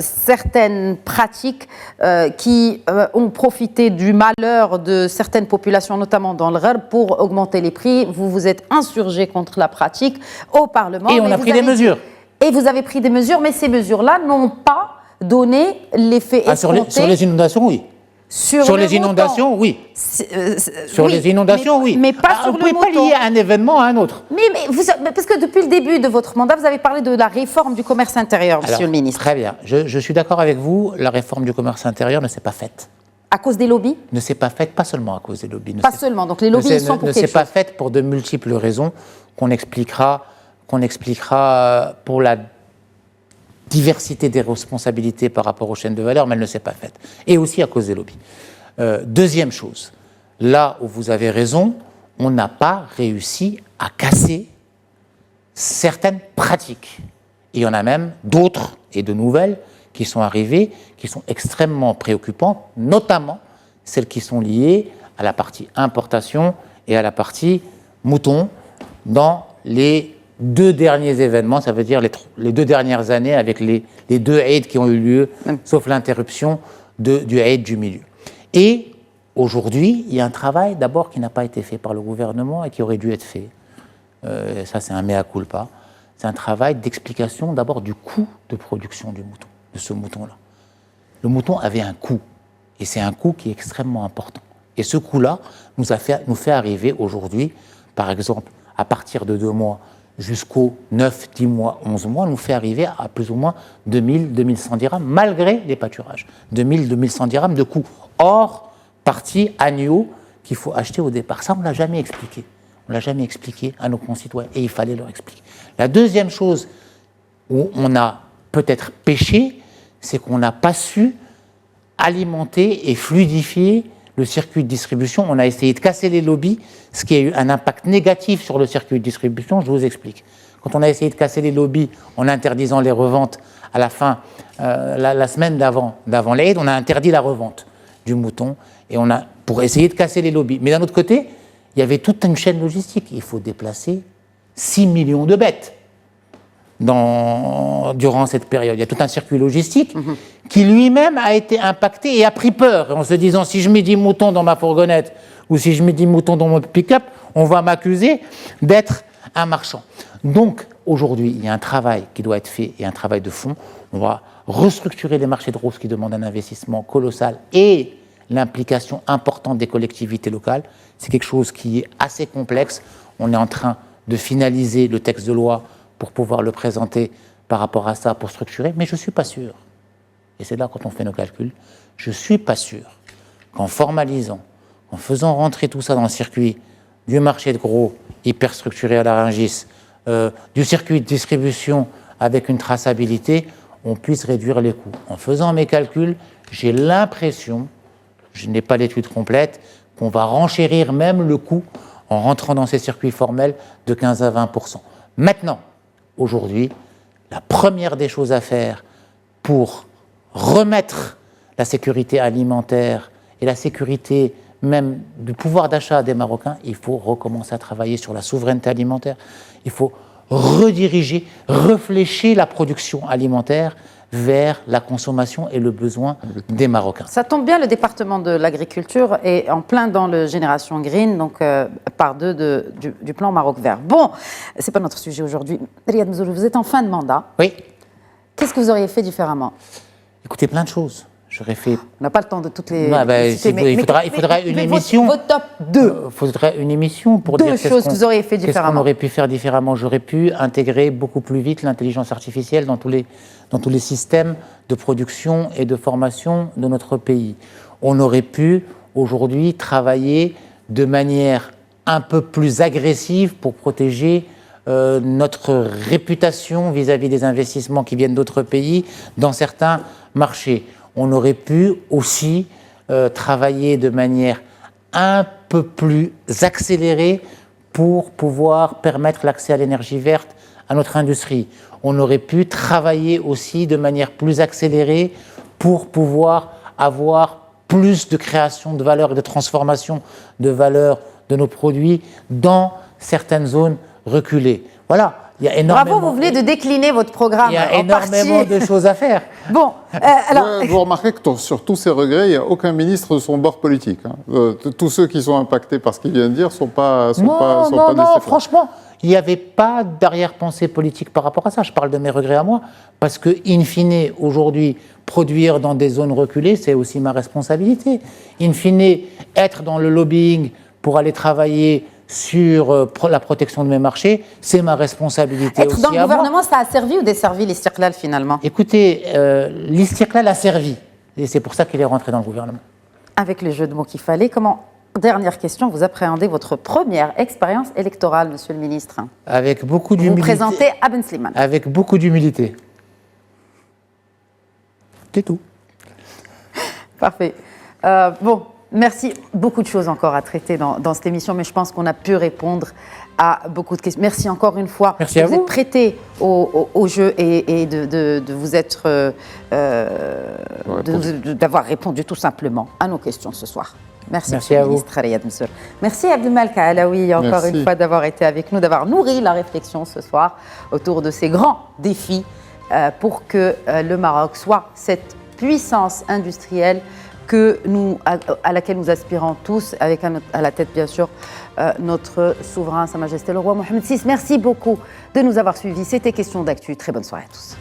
certaines pratiques qui ont profité du malheur de certaines populations, notamment dans le Gharb, pour augmenter les prix. Vous vous êtes insurgé contre la pratique au Parlement. Et on a pris des mesures. Et vous avez pris des mesures, mais ces mesures-là n'ont pas donné l'effet escompté. Sur les inondations, oui. Sur les inondations, oui. Sur les inondations, oui. Mais pas sur le mouton. Vous ne pouvez pas lier un événement à un autre. Mais parce que depuis le début de votre mandat, vous avez parlé de la réforme du commerce intérieur, Monsieur le ministre. Très bien. Je suis d'accord avec vous. La réforme du commerce intérieur ne s'est pas faite. À cause des lobbies? Ne s'est pas faite, pas seulement à cause des lobbies. Pas seulement, donc les lobbies ils sont pour quelque chose. Ne s'est pas faite pour de multiples raisons qu'on expliquera pour la diversité des responsabilités par rapport aux chaînes de valeur, mais elle ne s'est pas faite. Et aussi à cause des lobbies. Deuxième chose, là où vous avez raison, on n'a pas réussi à casser certaines pratiques. Et il y en a même d'autres et de nouvelles qui sont arrivées, qui sont extrêmement préoccupantes, notamment celles qui sont liées à la partie importation et à la partie mouton dans les 2 derniers événements, ça veut dire les 2 dernières années avec les 2 Eid qui ont eu lieu, sauf l'interruption du Eid du milieu. Et aujourd'hui, il y a un travail d'abord qui n'a pas été fait par le gouvernement et qui aurait dû être fait. Ça, c'est un mea culpa. C'est un travail d'explication d'abord du coût de production du mouton, de ce mouton-là. Le mouton avait un coût, et c'est un coût qui est extrêmement important. Et ce coût-là nous fait arriver aujourd'hui, par exemple, à partir de 2 mois jusqu'aux 9, 10 mois, 11 mois, nous fait arriver à plus ou moins 2000, 2100 dirhams, malgré les pâturages. 2000, 2100 dirhams de coût, hors partie agneau qu'il faut acheter au départ. Ça, on ne l'a jamais expliqué. On ne l'a jamais expliqué à nos concitoyens, et il fallait leur expliquer. La deuxième chose où on a peut-être péché, c'est qu'on n'a pas su alimenter et fluidifier le circuit de distribution. On a essayé de casser les lobbies, ce qui a eu un impact négatif sur le circuit de distribution. Je vous explique. Quand on a essayé de casser les lobbies en interdisant les reventes à la fin, la semaine d'avant l'Aïd, on a interdit la revente du mouton pour essayer de casser les lobbies. Mais d'un autre côté, il y avait toute une chaîne logistique. Il faut déplacer 6 millions de bêtes. durant cette période. Il y a tout un circuit logistique qui lui-même a été impacté et a pris peur en se disant si je mets 10 moutons dans ma fourgonnette ou si je mets 10 moutons dans mon pick-up, on va m'accuser d'être un marchand. Donc aujourd'hui, il y a un travail qui doit être fait et un travail de fond. On va restructurer les marchés de gros qui demandent un investissement colossal et l'implication importante des collectivités locales. C'est quelque chose qui est assez complexe. On est en train de finaliser le texte de loi pour pouvoir le présenter par rapport à ça, pour structurer, mais je ne suis pas sûr. Et c'est là, quand on fait nos calculs, je ne suis pas sûr qu'en formalisant, en faisant rentrer tout ça dans le circuit du marché de gros hyper structuré à la Rungis, du circuit de distribution avec une traçabilité, on puisse réduire les coûts. En faisant mes calculs, j'ai l'impression, je n'ai pas l'étude complète, qu'on va renchérir même le coût en rentrant dans ces circuits formels de 15 à 20%. Maintenant, aujourd'hui, la première des choses à faire pour remettre la sécurité alimentaire et la sécurité même du pouvoir d'achat des Marocains, il faut recommencer à travailler sur la souveraineté alimentaire. Il faut rediriger, réfléchir la production alimentaire vers la consommation et le besoin des Marocains. Ça tombe bien, le département de l'agriculture est en plein dans le Génération Green, donc par deux du plan Maroc Vert. Bon, ce n'est pas notre sujet aujourd'hui. Riyad Mzoulou, vous êtes en fin de mandat. Oui. Qu'est-ce que vous auriez fait différemment? Écoutez, plein de choses. J'aurais fait... On n'a pas le temps de toutes les... il faudrait une émission. Votre top 2. Il faudrait une émission pour dire deux choses que vous auriez fait différemment. Qu'est-ce qu'on aurait pu faire différemment? J'aurais pu intégrer beaucoup plus vite l'intelligence artificielle dans tous les systèmes de production et de formation de notre pays. On aurait pu aujourd'hui travailler de manière un peu plus agressive pour protéger notre réputation vis-à-vis des investissements qui viennent d'autres pays dans certains marchés. On aurait pu aussi travailler de manière un peu plus accélérée pour pouvoir permettre l'accès à l'énergie verte à notre industrie. On aurait pu travailler aussi de manière plus accélérée pour pouvoir avoir plus de création de valeur et de transformation de valeur de nos produits dans certaines zones reculées. Voilà. Il y a énormément... Bravo, vous venez de décliner votre programme. Il y a énormément de choses à faire. Bon, alors... Vous remarquez que sur tous ces regrets, il n'y a aucun ministre de son bord politique. Tous ceux qui sont impactés par ce qu'il vient de dire ne sont pas Non, franchement, il n'y avait pas d'arrière-pensée politique par rapport à ça. Je parle de mes regrets à moi, parce que, in fine, aujourd'hui, produire dans des zones reculées, c'est aussi ma responsabilité. In fine, être dans le lobbying pour aller travailler sur la protection de mes marchés, c'est ma responsabilité aussi. Être dans le gouvernement, ça a servi ou desservi l'Istiqlal finalement? Écoutez, l'Istiqlal a servi, et c'est pour ça qu'il est rentré dans le gouvernement. Avec les jeux de mots qu'il fallait, comment, dernière question, vous appréhendez votre première expérience électorale, monsieur le ministre? Avec beaucoup d'humilité. Vous présentez à Ben Slimane. Avec beaucoup d'humilité. C'est tout. Parfait. Bon. Merci. Beaucoup de choses encore à traiter dans cette émission, mais je pense qu'on a pu répondre à beaucoup de questions. Merci encore une fois. Merci à vous. Vous êtes prêté au jeu et de vous être... d'avoir répondu tout simplement à nos questions ce soir. Merci à vous. Ministre Riyad Mzoulou. Merci Abdelmalek Alaoui encore une fois d'avoir été avec nous, d'avoir nourri la réflexion ce soir autour de ces grands défis pour que le Maroc soit cette puissance industrielle à laquelle nous aspirons tous, avec à la tête bien sûr notre souverain, Sa Majesté le Roi Mohamed VI. Merci beaucoup de nous avoir suivis. C'était Question d'actu. Très bonne soirée à tous.